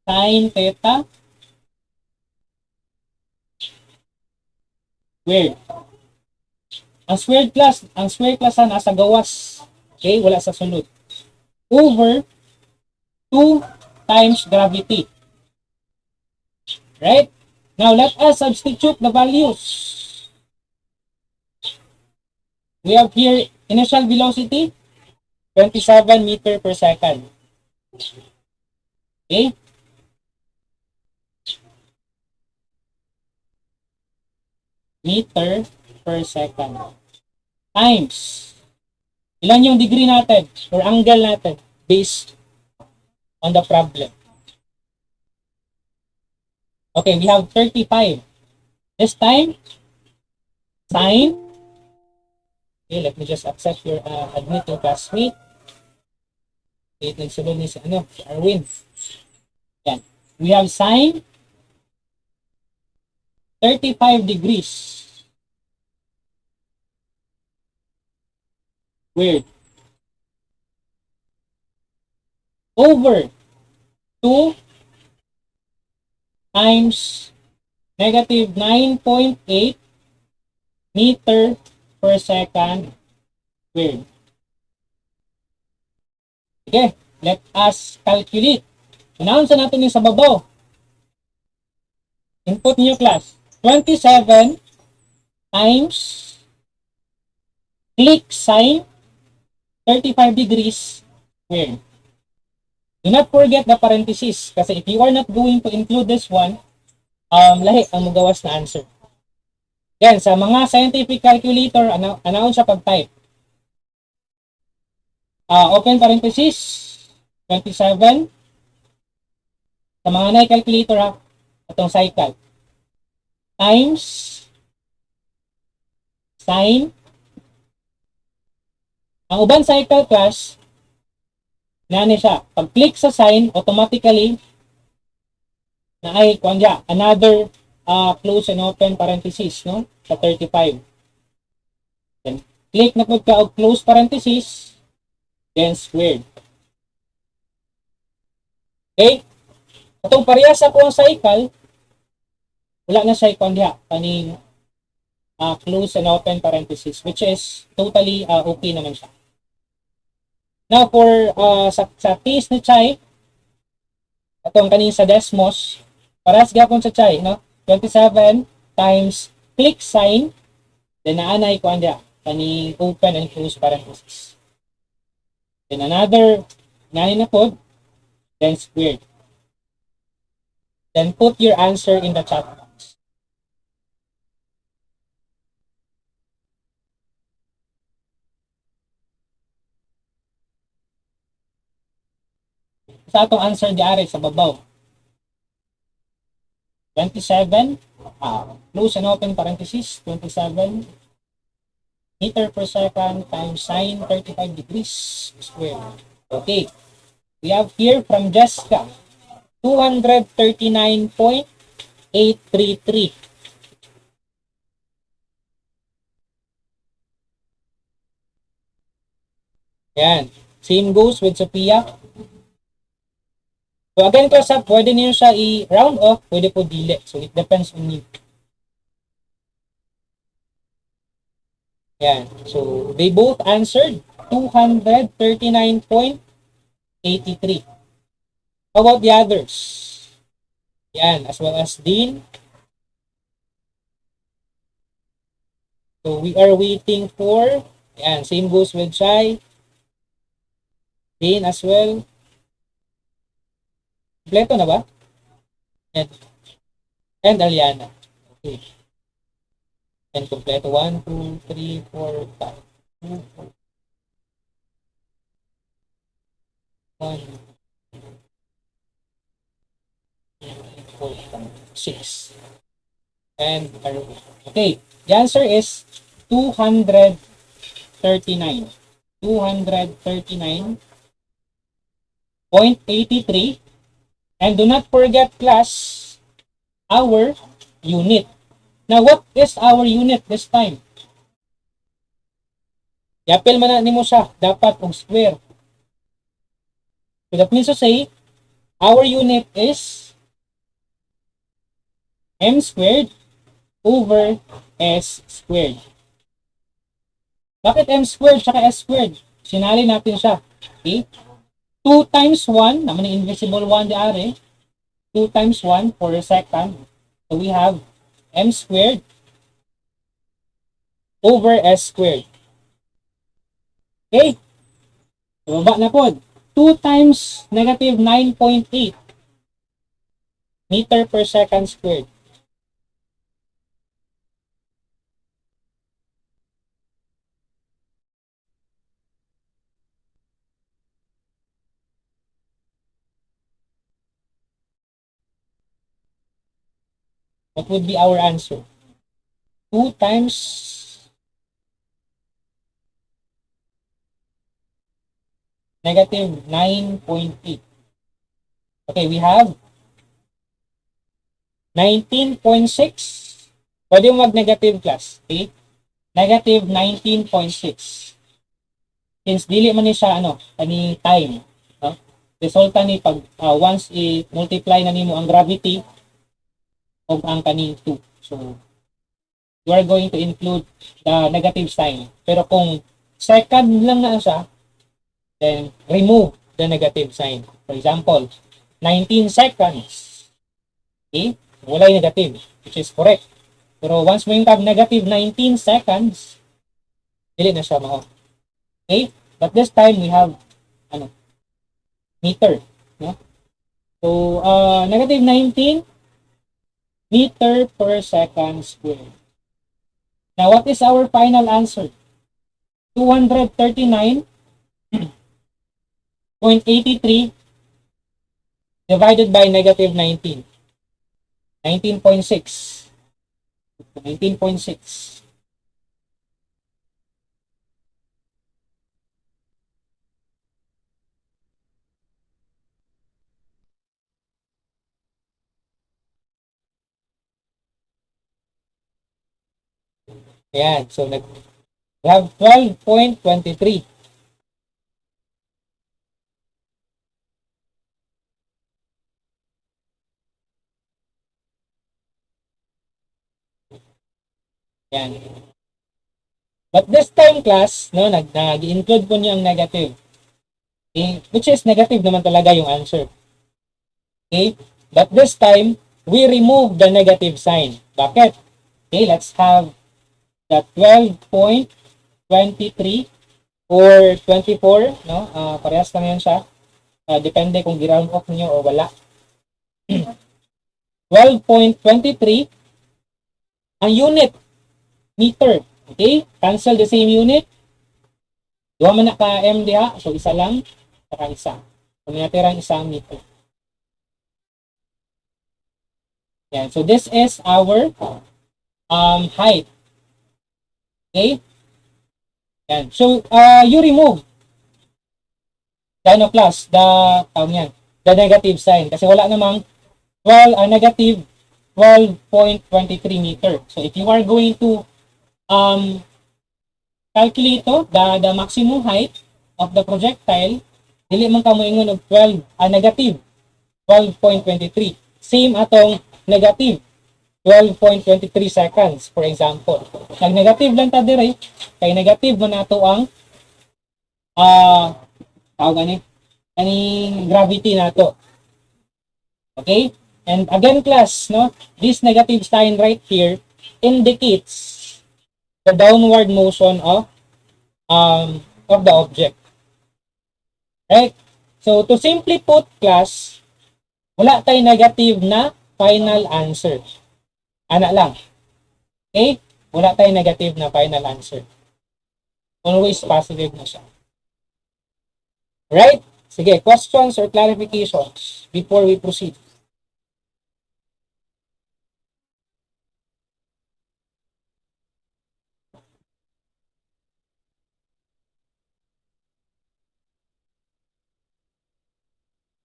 sin theta squared. Ang squared class nasa gawas. Okay, wala sa sunod. Over 2 times gravity. Right? Now, let us substitute the values. We have here initial velocity, 27 meter per second. Okay? Meter per second. Times. Ilan yung degree natin or angle natin based on the problem? Okay, we have 35. This time, sine. Okay, let me just accept your admit your classmate. Okay, nagsulod ni si Arwin. Yan. We have sine 35 degrees. Weird. Over 2 times negative 9.8 meter per second squared. Okay, let us calculate. Unahan sa natin yung sa babaw. Input niyo class. 27 times click sine 35 degrees squared. Do not forget the parentheses kasi if you are not going to include this one, lahi ang magawas na answer. Yan, sa mga scientific calculator, anaon siya pag-type. Open parenthesis, 27. Sa mga na-calculator itong cycle. Times sine. Ang uban cycle class, nani siya. Pag-click sa sine, automatically, na ay, another close and open parenthesis, no? Sa 35. Then, click na po ka close parenthesis, then squared. Okay? Itong parehas sa kung cycle, wala na siya ikon diha. Kaning close and open parenthesis, which is totally okay naman siya. Now, for sa case ni Chai, itong kanin sa Desmos, paras gapon sa Chai, no? 27 times click sign, then naanay ko anda, kaning open and close parenthesis. Then another, ngayon na po, then squared. Then put your answer in the chat box. Sa atong answer diari sa babaw. 27, close and open parenthesis, 27 meter per second times sine 35 degrees squared. Okay. We have here from Jessica, 239.833. Yan. Same goes with Sophia. So again, class up, pwede niyo siya i-round off, pwede po dili. So it depends on you. Yan. So they both answered 239.83. How about the others? Yan, as well as Dean. So we are waiting for, yan, same goes with Shai. Dean as well. Kompleto na ba? And Aliana. Okay. And kompleto 1, 2, 3, 4, 5. 2, 4, 1, 4, 5, 6. And okay, the answer is 239. 239.83. And do not forget, class, our unit. Now, what is our unit this time? Yapil man na nimo siya, dapat og square. So that means to say, our unit is m squared over s squared. Bakit m squared saka s squared? Sinali natin siya. Okay? 2 times 1, naman yung invisible 1 diare. 2 times 1 for a second. So we have m squared over s squared. Okay? So baba na po. 2 times negative 9.8 meter per second squared. What would be our answer? 2 times negative 9.8. Okay, we have 19.6. Pwede mo mag-negative, class. Okay? Negative 19.6. Since dili man ni siya ani time, no? Resulta ni pag once i-multiply na nimo ang gravity of ang kaning 2. So you are going to include the negative sign. Pero kung second lang na siya, then remove the negative sign. For example, 19 seconds. Okay? Wala yung negative, which is correct. Pero once mo yung tag negative 19 seconds, dili na siya mao. Okay? But this time we have meter, no? So negative 19 meter per second squared. Now what is our final answer? 239.83 divided by negative 19. 19.6. 19.6. Ayan. So, we have 12.23. Yan. But this time, class, no, nag-include po niyo ang negative. Okay? Which is negative naman talaga yung answer. Okay? But this time, we remove the negative sign. Bakit? Okay, let's have the 12.23 or 24, no? Parehas lang yan siya. Depende kung ground off niyo o wala. 12.23 ang unit meter. Okay? Cancel the same unit. Duha man na ka M diha, so isa lang, saka isa. So may natirang isang meter. Yan. So this is our height. Okay? Yan. So you remove the ano plus, the negative sign kasi wala namang negative 12.23 meter. So if you are going to calculate the maximum height of the projectile, dili man ka moingon og negative 12.23. Same atong negative 12.23 seconds, for example. Nag-negative lang ta dire, kay negative man nato ang kaning gravity nato. Okay? And again, class, no, this negative sign right here indicates the downward motion of the object. Right? So to simply put, class, wala tay negative na final answer. Ana lang. Okay? Wala tay negative na final answer. Always positive na siya. Right? Sige, questions or clarifications before we proceed?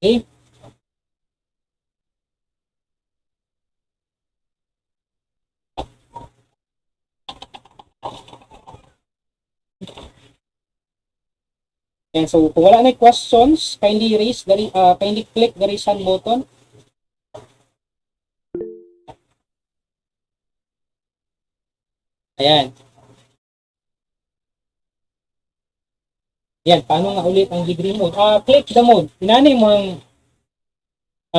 Okay? And so, kung wala na questions, kindly click the raise hand button. Ayan. Yan, paano nga ulit ang degree mode? Click the mode. Pinanay mo ang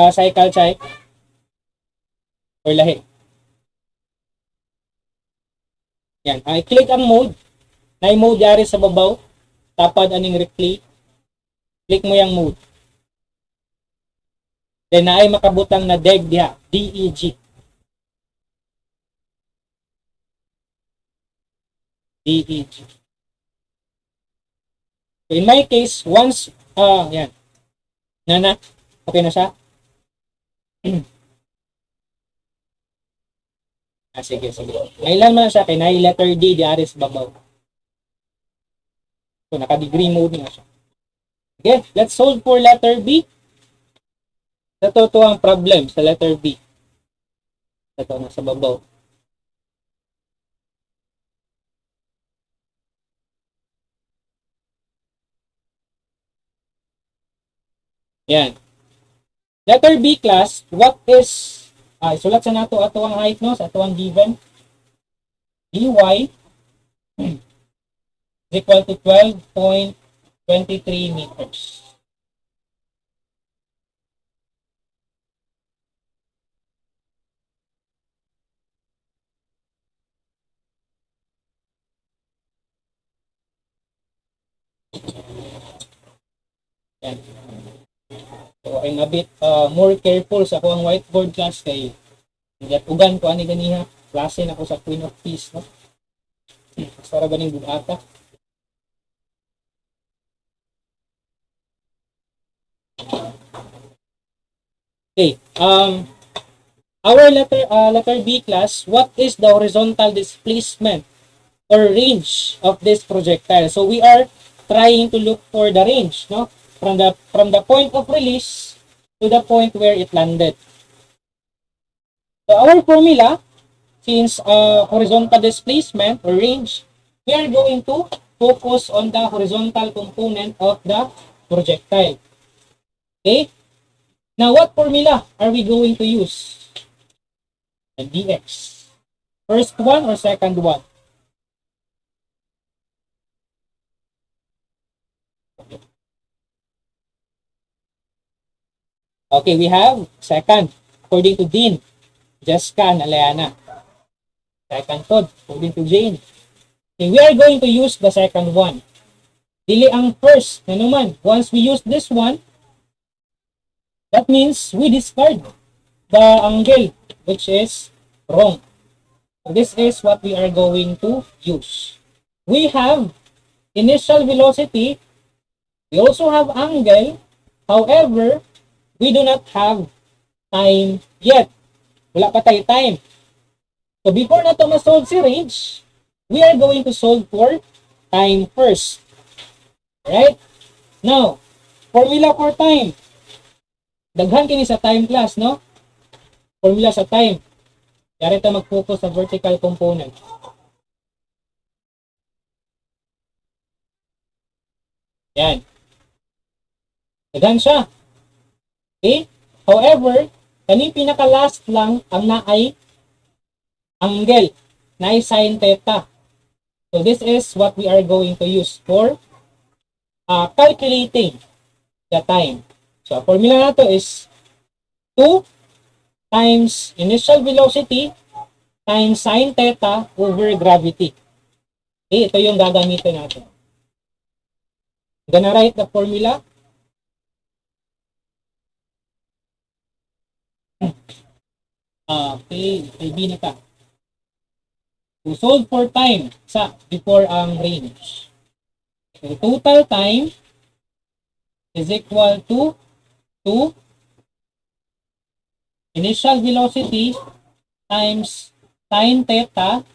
cycle check or lahi. Yan, i-click ang mode. Na-mode yari sa babaw. Tapad aning replay. Click mo yung mode. Then naay makabutang na DEG diha, DEG. DEG. So in my case, once yan. Nana, okay na siya? Sige. Ngailan man siya kay na letter D diari sa babaw. So naka-degree mode na siya. Okay, let's solve for letter B. Ito ang problem sa letter B. Ito na sa babaw. Yan. Letter B, class, what is isulat sa nato ato ang height, no, sa ato ang given. dy is equal to 12.23 meters. Yan. So I'm a bit more careful sa akong whiteboard, class, kay ugan ko ani ganiha klase na ko sa Queen of Peace, no. Para ba ning bugata? Okay. Our letter B, class, what is the horizontal displacement or range of this projectile? So we are trying to look for the range, no? From the point of release to the point where it landed. So our formula, since horizontal displacement or range, we are going to focus on the horizontal component of the projectile. Okay? Now, what formula are we going to use? The dx. First one or second one? Okay, we have second, according to Dean, Jessica and Aliana. Second pod, according to Jane. Okay, we are going to use the second one. Dili ang first, na naman. Once we use this one, that means we discard the angle, which is wrong. So this is what we are going to use. We have initial velocity. We also have angle. However, we do not have time yet. Wala pa tayo time. So before na to ma-solve si range, we are going to solve for time first. Right? Now, formula for time. Daghan kini sa time class, no? Formula sa time. Kaya tayo mag-focus sa vertical component. Yan. Daghan siya. Okay? However, kaning pinaka-last lang ang naay angle, naay sin theta. So this is what we are going to use for calculating the time. So formula nato is 2 times initial velocity times sin theta over gravity. Okay, ito yung gagamitin natin. I'm gonna write the formula. Okay, B na ta. To solve for time sa before ang range. So total time is equal to 2 initial velocity times sin theta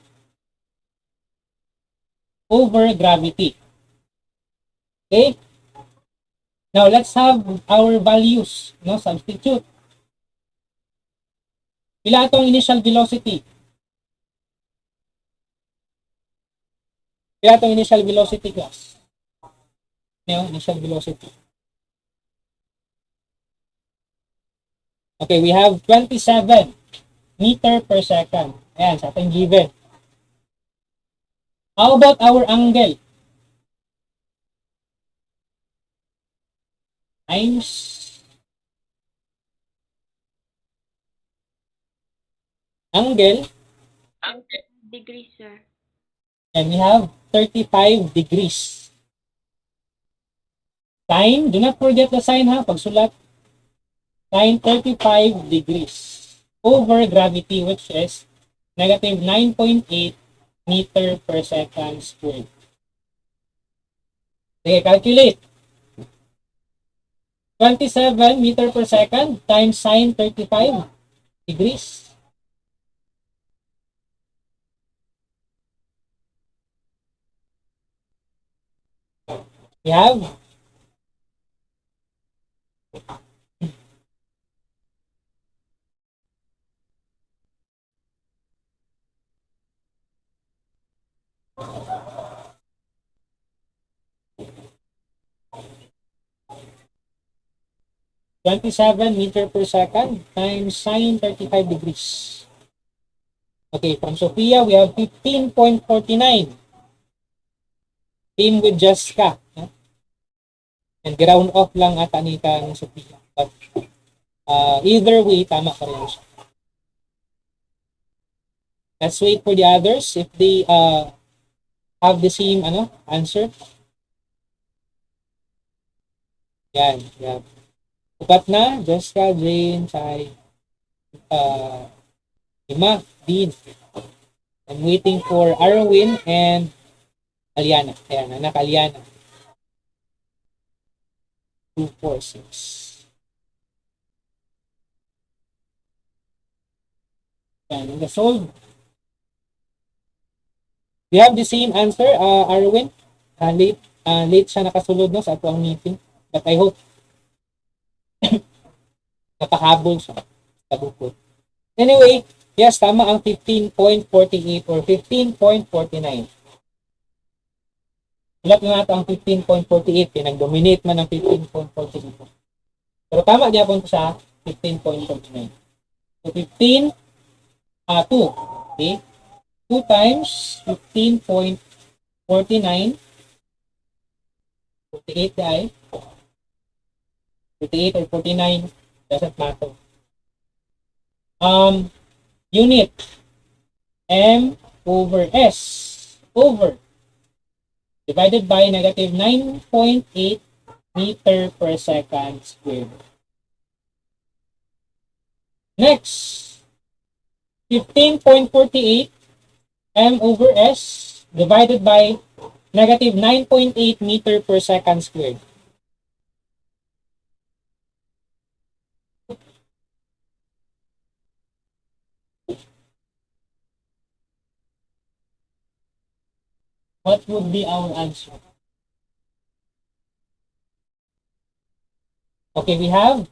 over gravity. Okay? Now let's have our values, no? Substitute. Pila itong initial velocity? Pila itong initial velocity, class? No, initial velocity. Okay, we have 27 meter per second. Ayan, sa ating given. How about our angle? Times angle. Degrees, sir. And we have 35 degrees. Sine, do not forget the sign ha, pagsulat. Sine 35 degrees over gravity, which is negative 9.8 meter per second squared. Sige, calculate. 27 meter per second times sine 35 degrees. We have 27 meter per second times sine 35 degrees. Okay, from Sophia, we have 15.49. Team with Jessica. And ground off lang ata ni kang Sophia. But either way, tama pa rin siya. Let's wait for the others if they have the same answer. Yan, yan. Upat na, Jessica, Jane, Sai, Ima, Dean. I'm waiting for Arwin and Aliana. Ayan, anak Aliana. 2, 4, 6. Ayan, solve. We have the same answer, Arwin. Late siya nakasulod no, sa ato ang meeting. But I hope nakahabol siya sa bukod. Anyway, yes, tama ang 15.48 or 15.49. Ulat na natin ang 15.48. Pinag-dominate man ang 15.48. Pero tama niya po sa 15.49. So 15, 2. Okay? 2 times 15.49, 48 ay 48 or 49, doesn't matter. Unit m over s over divided by negative 9.8 meter per second squared. Next, 15.48 m over s divided by negative 9.8 meter per second squared. What would be our answer? Okay, we have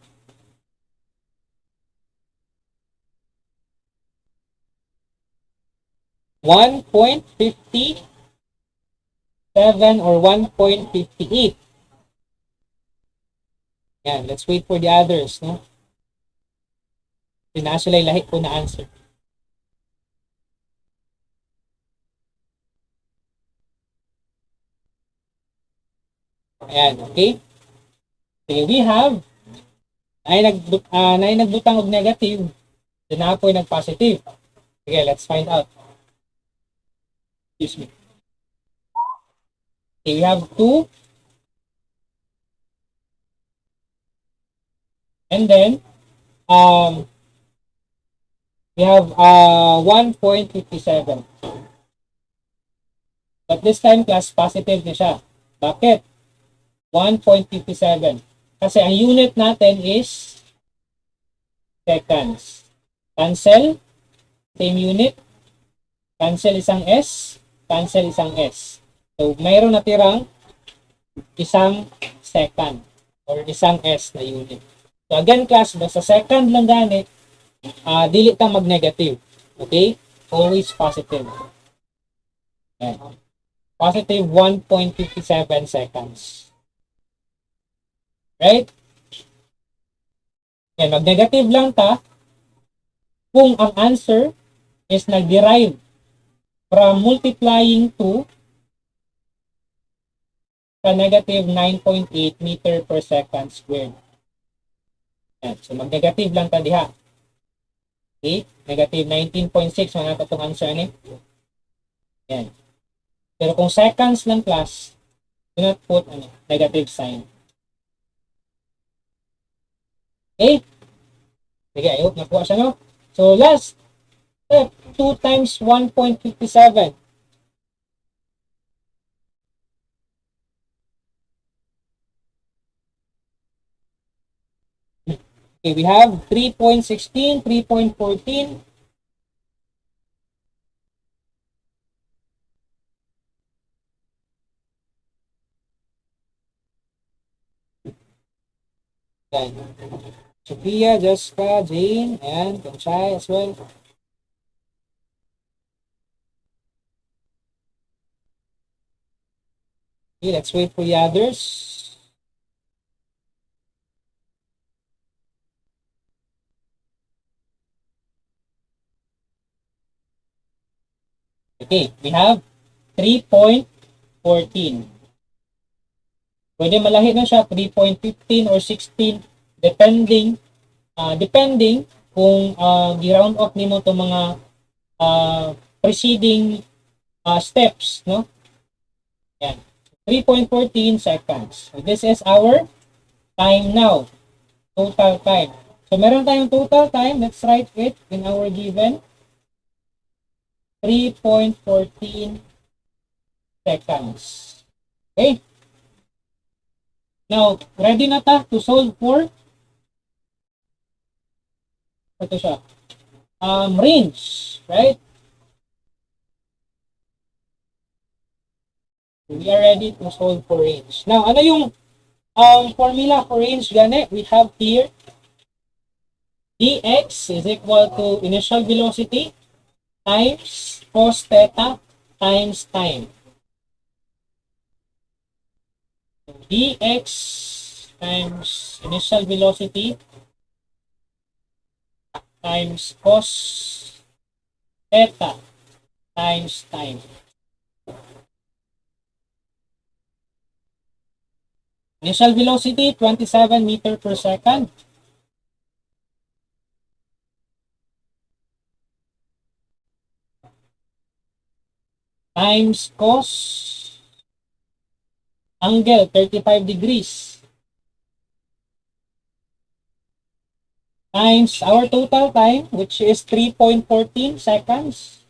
1.57 or 1.58. Yan, let's wait for the others, no? Pinasulay lahi po na answer. Ayan, okay? So we have ay nagbutang og negative, then ako ay nag-positive. Okay, let's find out. Excuse me. Okay, we have 2. And then, we have 1.57. But this time, class positive na siya. Bakit? 1.57. Kasi ang unit natin is seconds. Cancel. Same unit. Cancel isang S. Cancel isang S. So, mayroon natirang isang second or isang S na unit. So, again, class, basta second lang ganit, dili ta mag-negative. Okay? Always positive. Okay. Positive 1.57 seconds. Right? Yan, mag-negative lang ta kung ang answer is nag-derive from multiplying 2 sa negative 9.8 meter per second squared. Yan. So, mag-negative lang ta diha. Okay? Negative 19.6 mga katong answer ni. Yan. Pero kung seconds lang class, do not put negative sign. Okay? Sige, I hope nakuha siya, no? So, last step, 2 times 1.57. Okay, we have 3.16, 3.14. Sophia, Jessica, Jane, and Conchai as well. Okay, let's wait for the others. Okay, we have 3.14. Pwede malahi na siya, 3.15 or 16, depending kung gi-round off nimo to mga preceding steps, no? Yan. 3.14 seconds. So this is our time now. Total time. So meron tayong total time. Let's write it in our given. 3.14 seconds. Okay? Now, ready na ta to solve for ito siya. Range, right? We are ready to solve for range. Now, ano yung formula for range gani? We have here dx is equal to initial velocity times cos theta times time. Dx times initial velocity times cos theta times time. Initial velocity, 27 meter per second. Times cos angle, 35 degrees. Times our total time, which is 3.14 seconds.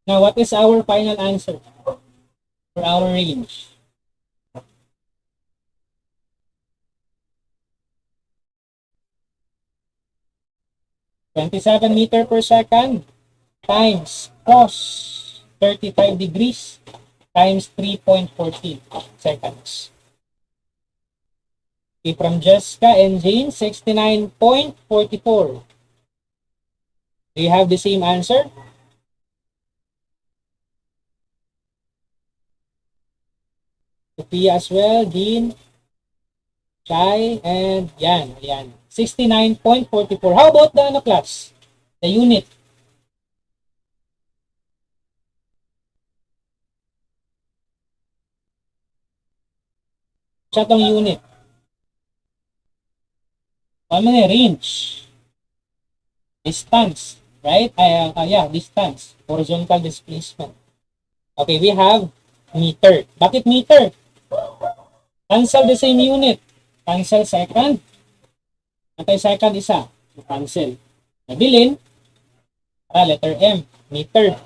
Now, what is our final answer for our range? (27 meter per second) times cos 35 degrees times 3.14 seconds. Okay, from Jessica and Jane, 69.44. Do you have the same answer? Sophia as well, Dean, Chai, and yan, yan. 69.44. How about the ano class? The unit. Siya tong unit. Ano na range? Distance. Right? Yeah, distance. Horizontal displacement. Okay, we have meter. Bakit meter? Cancel the same unit. Cancel second. Anti-second isa. So, cancel. Nabilin. Letter M. Meter.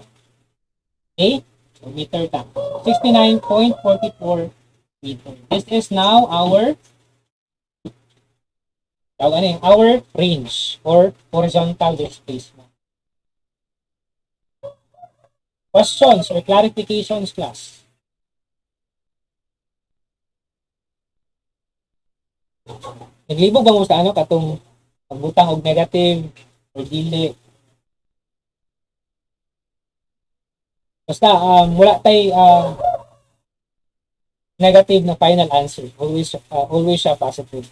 Okay? So, meter ta. 69.44 meter. This is now our range or horizontal displacement. Questions or clarifications, class? Naglibog ba mo sa ano katong pagbutang og negative or dili? Basta wala tay negative na final answer. Always siya positive.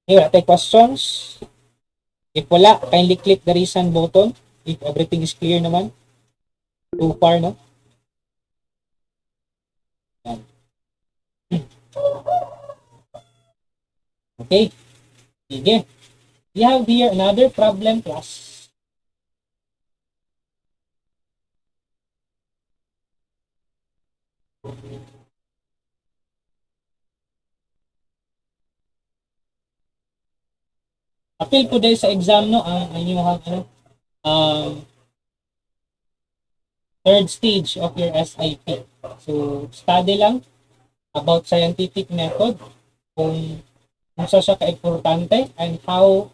Here, take questions. If wala, kindly click the reason button. If everything is clear naman. Too far, no? Okay. Sige. We have here another problem class. Appeal po dahil sa exam, no, ang inyong third stage of your SIP. So, study lang about scientific method, kung sa siya ka-importante, and how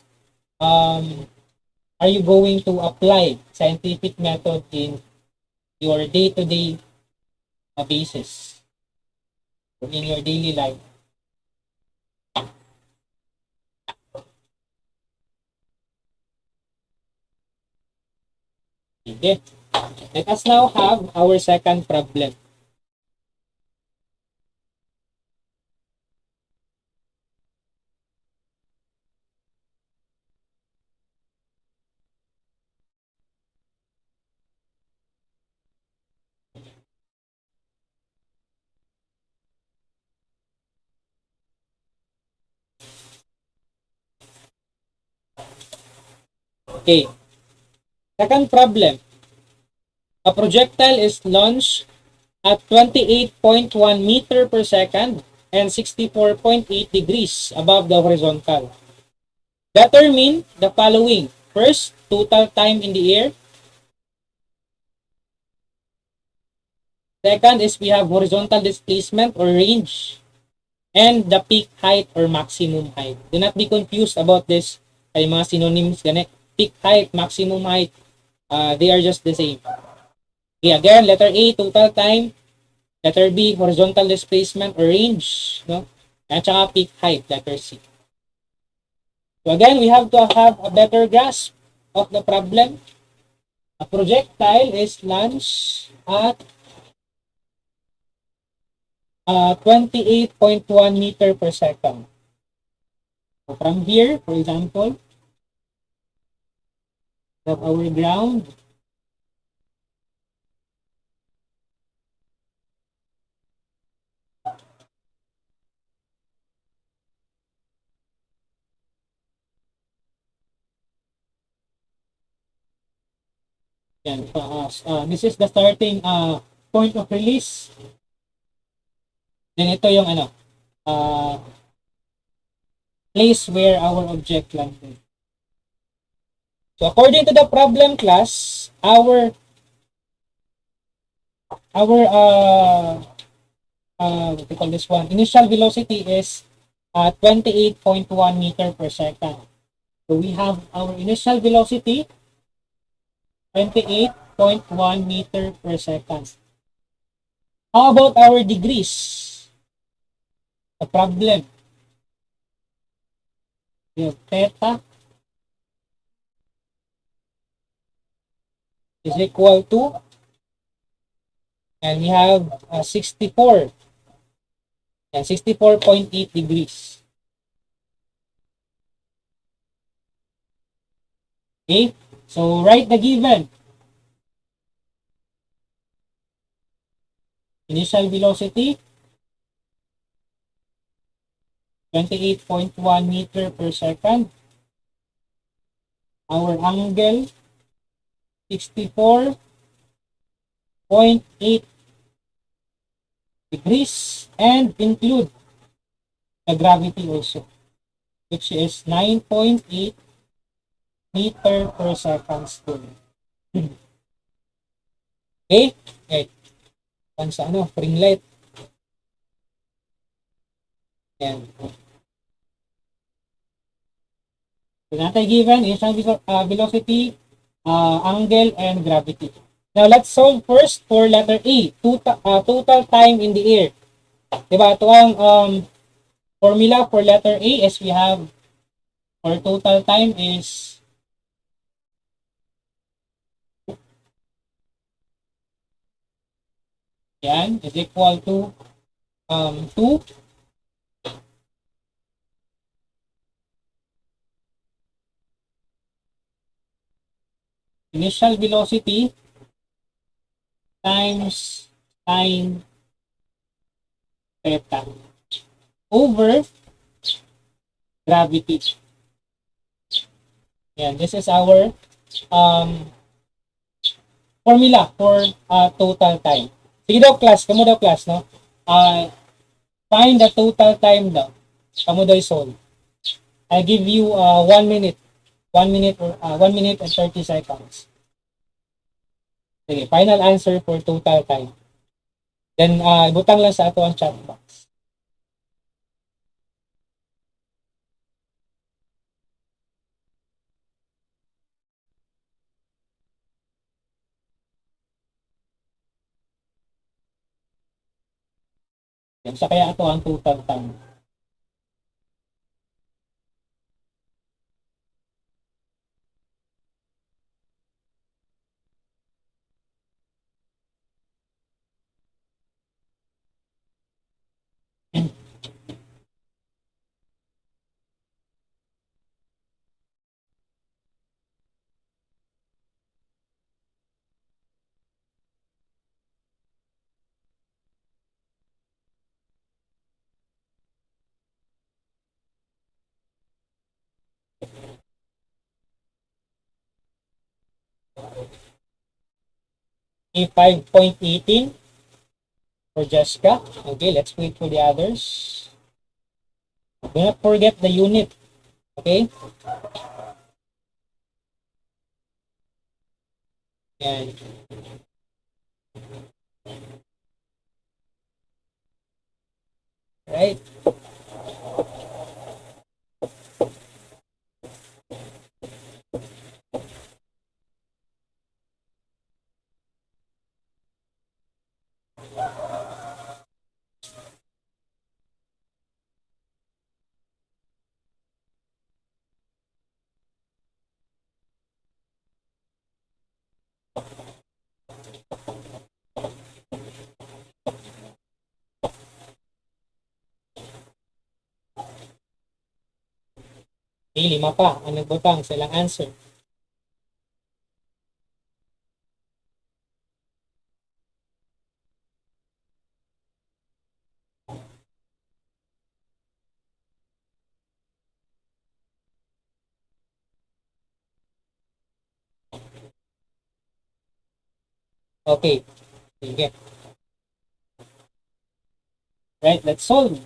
are you going to apply scientific method in your day-to-day basis, in your daily life. Okay. Let us now have our second problem. Okay. Second problem. A projectile is launched at 28.1 meter per second and 64.8 degrees above the horizontal. Determine the following. First, total time in the air. Second is we have horizontal displacement or range. And the peak height or maximum height. Do not be confused about this. Ay mga synonyms gani. Peak height, maximum height, they are just the same. Okay, again, letter A, total time. Letter B, horizontal displacement or range, no? At saka peak height, letter C. So again, we have to have a better grasp of the problem. A projectile is launched at 28.1 meter per second. So from here, for example, from our ground, yan, this is the starting point of release. Then ito yung place where our object landed. So according to the problem class, our what we call this one, initial velocity is 28.1 meter per second. So we have our initial velocity 28.1 meter per second. How about our degrees? The problem. We have theta is equal to, and we have 64 and 64.8 degrees. Okay, so write the given. Initial velocity 28.1 meter per second. Our angle 64.8 degrees, and include the gravity also, which is 9.8 meter per second square. Okay? Okay. Pan sa spring light. Yan. So natin given is ang velocity, angle, and gravity. Now, let's solve first for letter A. Total time in the air. Diba? Ito ang formula for letter A is we have, for total time is yan, is equal to 2 initial velocity times sine theta over gravity. Yan, this is our formula for total time. Sige daw class, kamo daw class, no? Find the total time daw. Kamo daw solve. I give you 1 minute. 1 minute or 1 minute and 30 seconds. Sige, final answer for total time. Then butang lang sa ato ang chat box. Yan, sa kaya ato ang total time. A 5.18 for Jessica. Okay, let's wait for the others. Do not forget the unit. Okay? Yan. Right? Okay, 5 pa ang nagbutang sa ilang answer. Okay. Sige. Right, let's solve.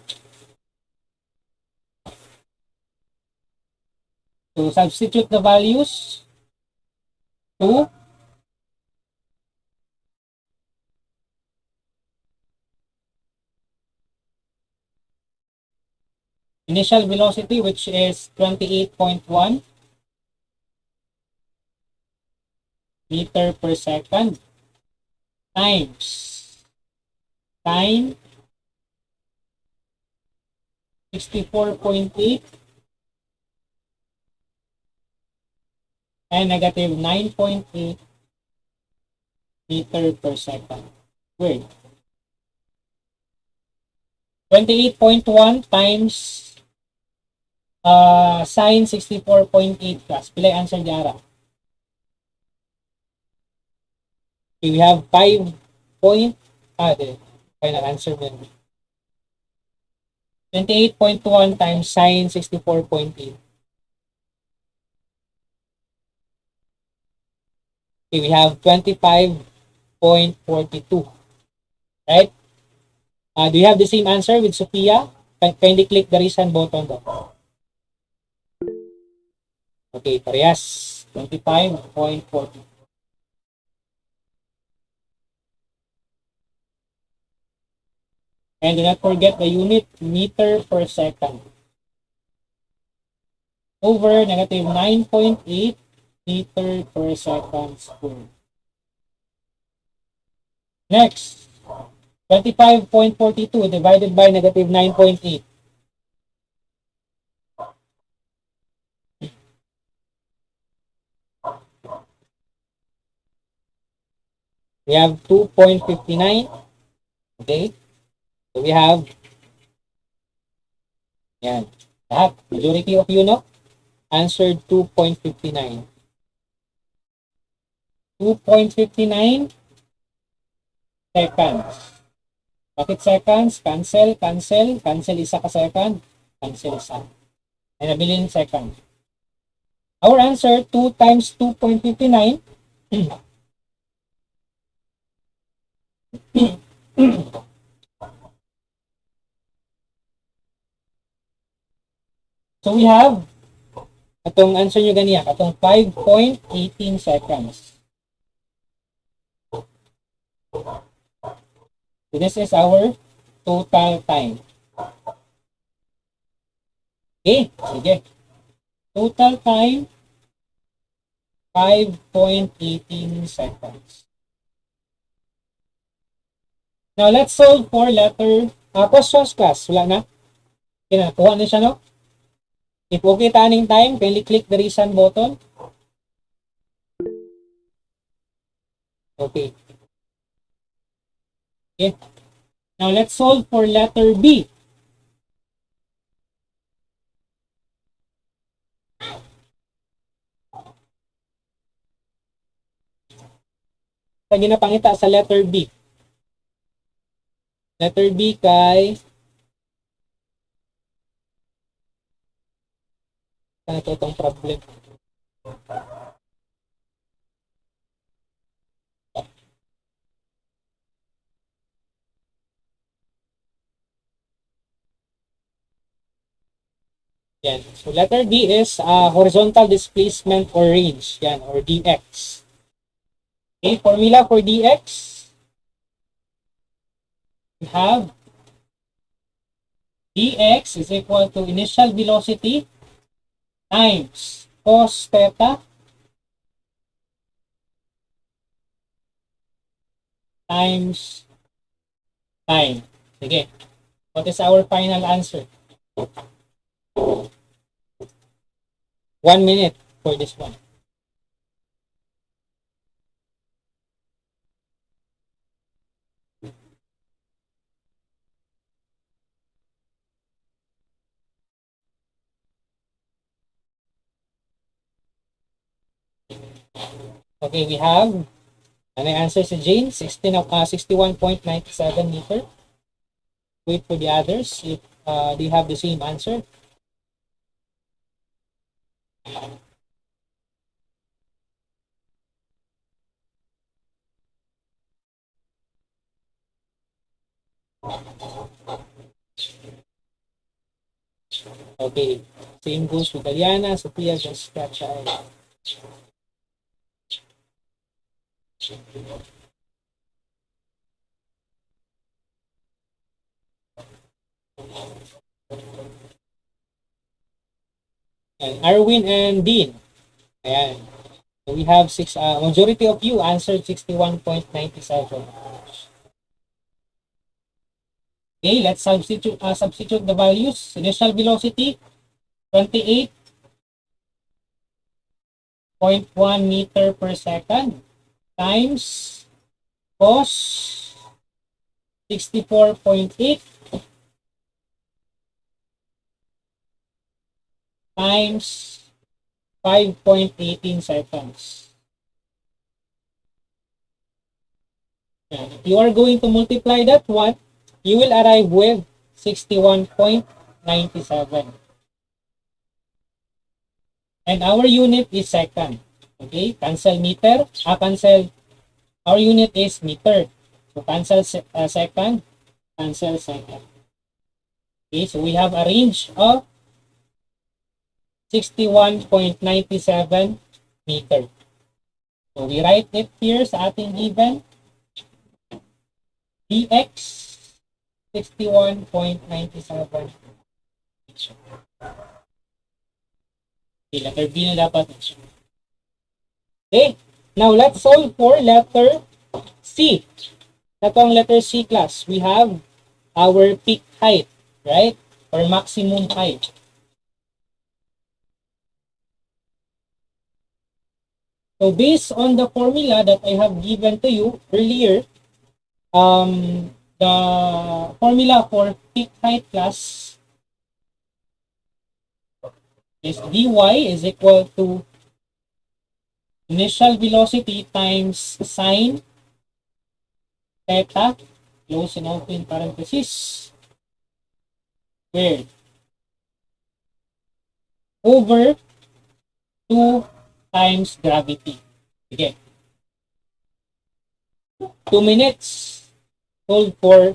So, substitute the values to initial velocity, which is 28.1 meter per second, times sine 64.8 and negative 9.8 meter per second. Wait. 28.1 times sine 64.8 plus. Pila yung answer diara? Okay, we have 5 point, final answer mo. 28.1 times sine 64.8. Okay, we have 25.42. Right? Do you have the same answer with Sophia? Kindly click the raise hand button daw. Okay, parehas. 25.40. And do not forget the unit meter per second. Over negative 9.8 meter per second squared. Next, 25.42 divided by negative 9.8. We have 2.59. Okay. So we have, yan. Lahat, majority of you, no? Answered 2.59. 2.59 seconds. Bakit seconds? Cancel, cancel, cancel isa ka second, cancel isa. Ay nabilin second. Our answer, 2 times 2.59. So we have, atong answer nyo ganiya, atong 5.18 seconds. So this is our total time. Okay, sige. Total time, 5.18 seconds. Now, let's solve for letter, questions class. Wala na? Kinakuha na siya, no? If okay taning time, kindly click the raise hand button. Okay. Okay. Now, let's solve for letter B. Sa ginapangita sa letter B. Letter B kay ano to itong problem. Yan. So letter B is horizontal displacement or range. Yan, or dx. Okay, formula for dx. We have dx is equal to initial velocity times cos theta times time. Sige. What is our final answer? 1 minute for this one. Okay, we have, ano yung answer si Jane? 61.97 meter. Wait for the others if they have the same answer. Okay, same goes with Aliana, Sophia, Jessica, Chai. And Arwin and Dean. Ayan. So we have majority of you answered 61.97. Okay, let's substitute the values. Initial velocity, 28.1 meter per second times cos 64.8 times 5.18 seconds. And if you are going to multiply that one, you will arrive with 61.97. And our unit is second. Okay, cancel meter. Cancel. Our unit is meter. So cancel second. Cancel second. Okay, so we have a range of 61.97 meter. So we write it here sa ating given. dx 61.97. Okay, letter B na dapat. Okay, now let's solve for letter C. Ito ang letter C class. We have our peak height, right? Or maximum height. So based on the formula that I have given to you earlier, the formula for peak height class is dy is equal to initial velocity times sine theta, close and open parenthesis, squared over 2 times gravity. Okay. 2 minutes. Solve for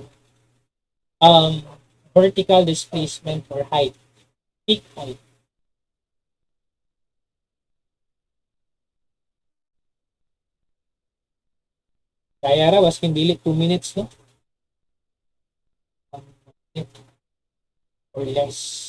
vertical displacement for height. Peak height. Kaya ra, was dili 2 minutes, no? Or less.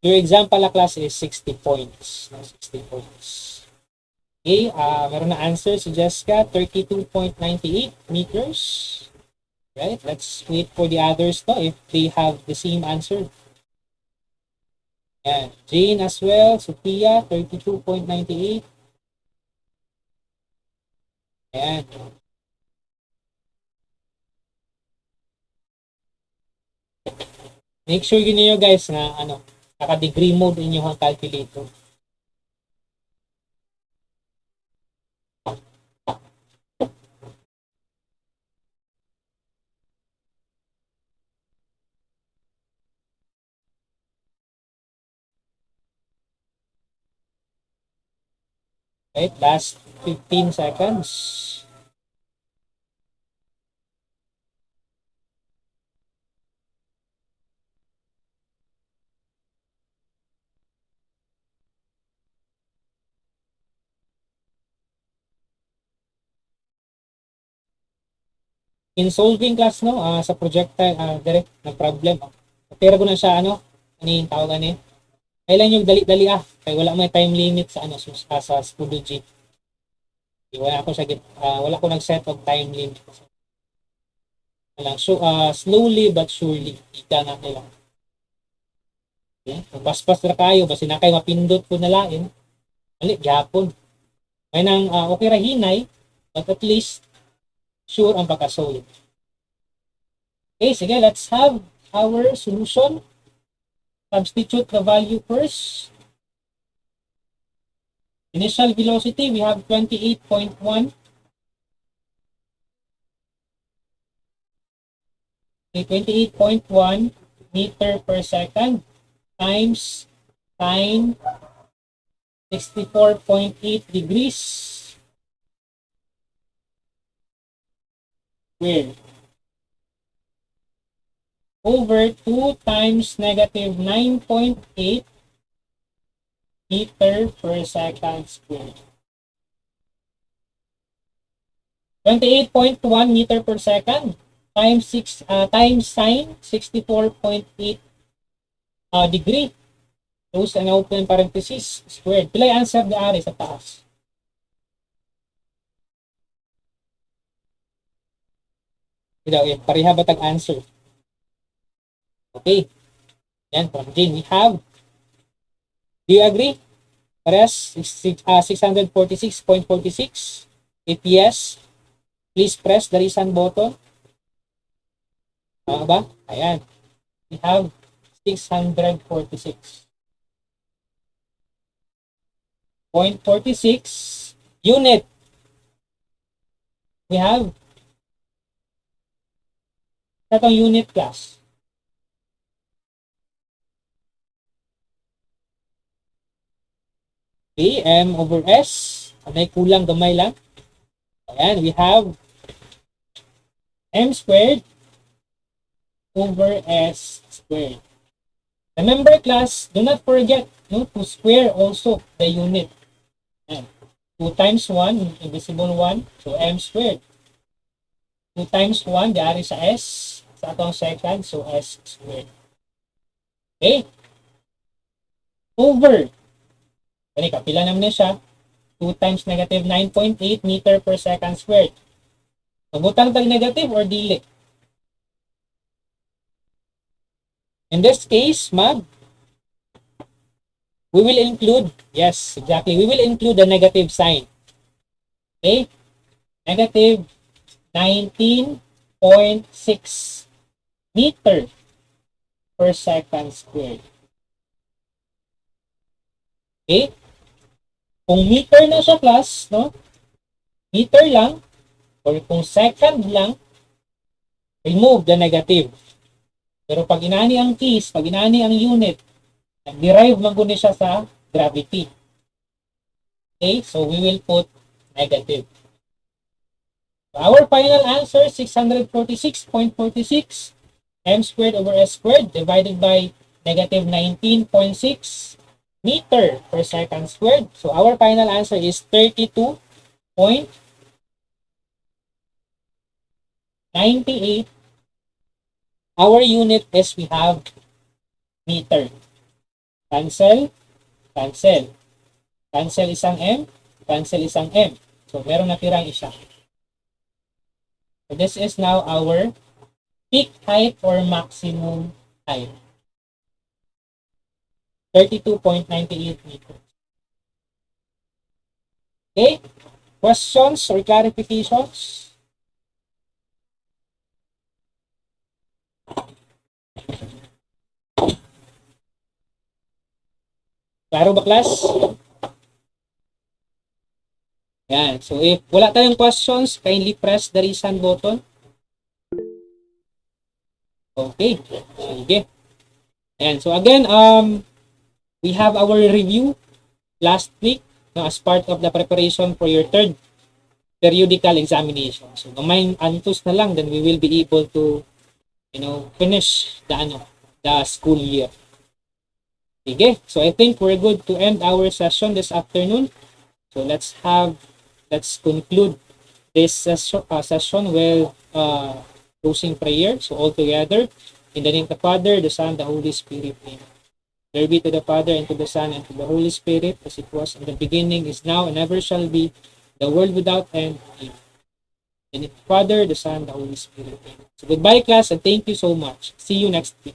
Your exam pala class is 60 points. 60 points. Okay, meron na answer si Jessica, 32.98 meters. Right, let's wait for the others to if they have the same answer. And Jane as well, Sophia, 32.98. Ayan. Make sure yun niyo guys na naka-degree mode inyong calculator. Right, last 15 seconds. In solving class, no, sa projectile, direct na problem. Pero ko na siya, ano yung tawag ano kailan yung dali-dali kaya wala may time limit sa sa Schoology. Wala ako sa wala ko nag-set of time limit. So slowly but surely ika na lang. Okay? Baspas ra kayo basi na kay mapindot ko na lain. Ali gyapon. May nang okay ra hinay but at least sure ang pagka-solve. Okay, sige, let's have our solution. Substitute the value first. Initial velocity, we have 28.1. 28.1 meter per second times sine 64.8 degrees squared over 2 times negative 9.8 meter per second squared. 28.1 meter per second times sine 64.8 degree. Close and open parenthesis squared. Pilay answer di ari sa taas. Pareha ba tag answer? Okay. Yan, from Jane, we have. Do you agree? Parehas, 646.46. If yes, please press the reason button. Tama ba? Ayan. We have 646. 0.46 unit. We have itong unit class. Okay, M over S. May kulang gamay lang. Ayan, we have M squared over S squared. Remember class, do not forget to square also the unit. Ayan. 2 times 1, invisible 1, so M squared. 2 times 1, diari sa S, sa atong second, so S squared. Okay? Over. Kani, kapila naman siya. 2 times negative 9.8 meter per second squared. Pagutang tag negative or dili? In this case, we will include, yes, exactly. We will include the negative sign. Okay? Negative 19.6 meter per second squared. Okay? Kung meter na siya class, no? Meter lang, or kung second lang, remove the negative. Pero pag inani ang keys, pag inani ang unit, nag-derive man ko siya sa gravity. Okay, so we will put negative. So our final answer, 646.46 m squared over s squared divided by negative 19.6 meter per second squared. So our final answer is 32.98. Our unit is we have meter. Cancel, cancel. Cancel isang M, cancel isang M. So meron natirang isa. So this is now our peak height or maximum height. 32.98 meters. Okay? Questions or clarifications? Klaro ba, class? Yan. So, if wala tayong questions, kindly press the raise hand button. Okay. Sige. Ayan. So, again, we have our review last week. no, as part of the preparation for your third periodical examination. So, gamay antus na lang, then we will be able to, finish the school year. Sige. So, I think we're good to end our session this afternoon. So, let's conclude this session with closing prayer. So, all together, in the name of the Father, the Son, the Holy Spirit. Amen. Glory be to the Father, and to the Son, and to the Holy Spirit, as it was in the beginning, is now, and ever shall be, the world without end. Amen. In the name of the Father, the Son, the Holy Spirit. Amen. So, goodbye, class, and thank you so much. See you next week.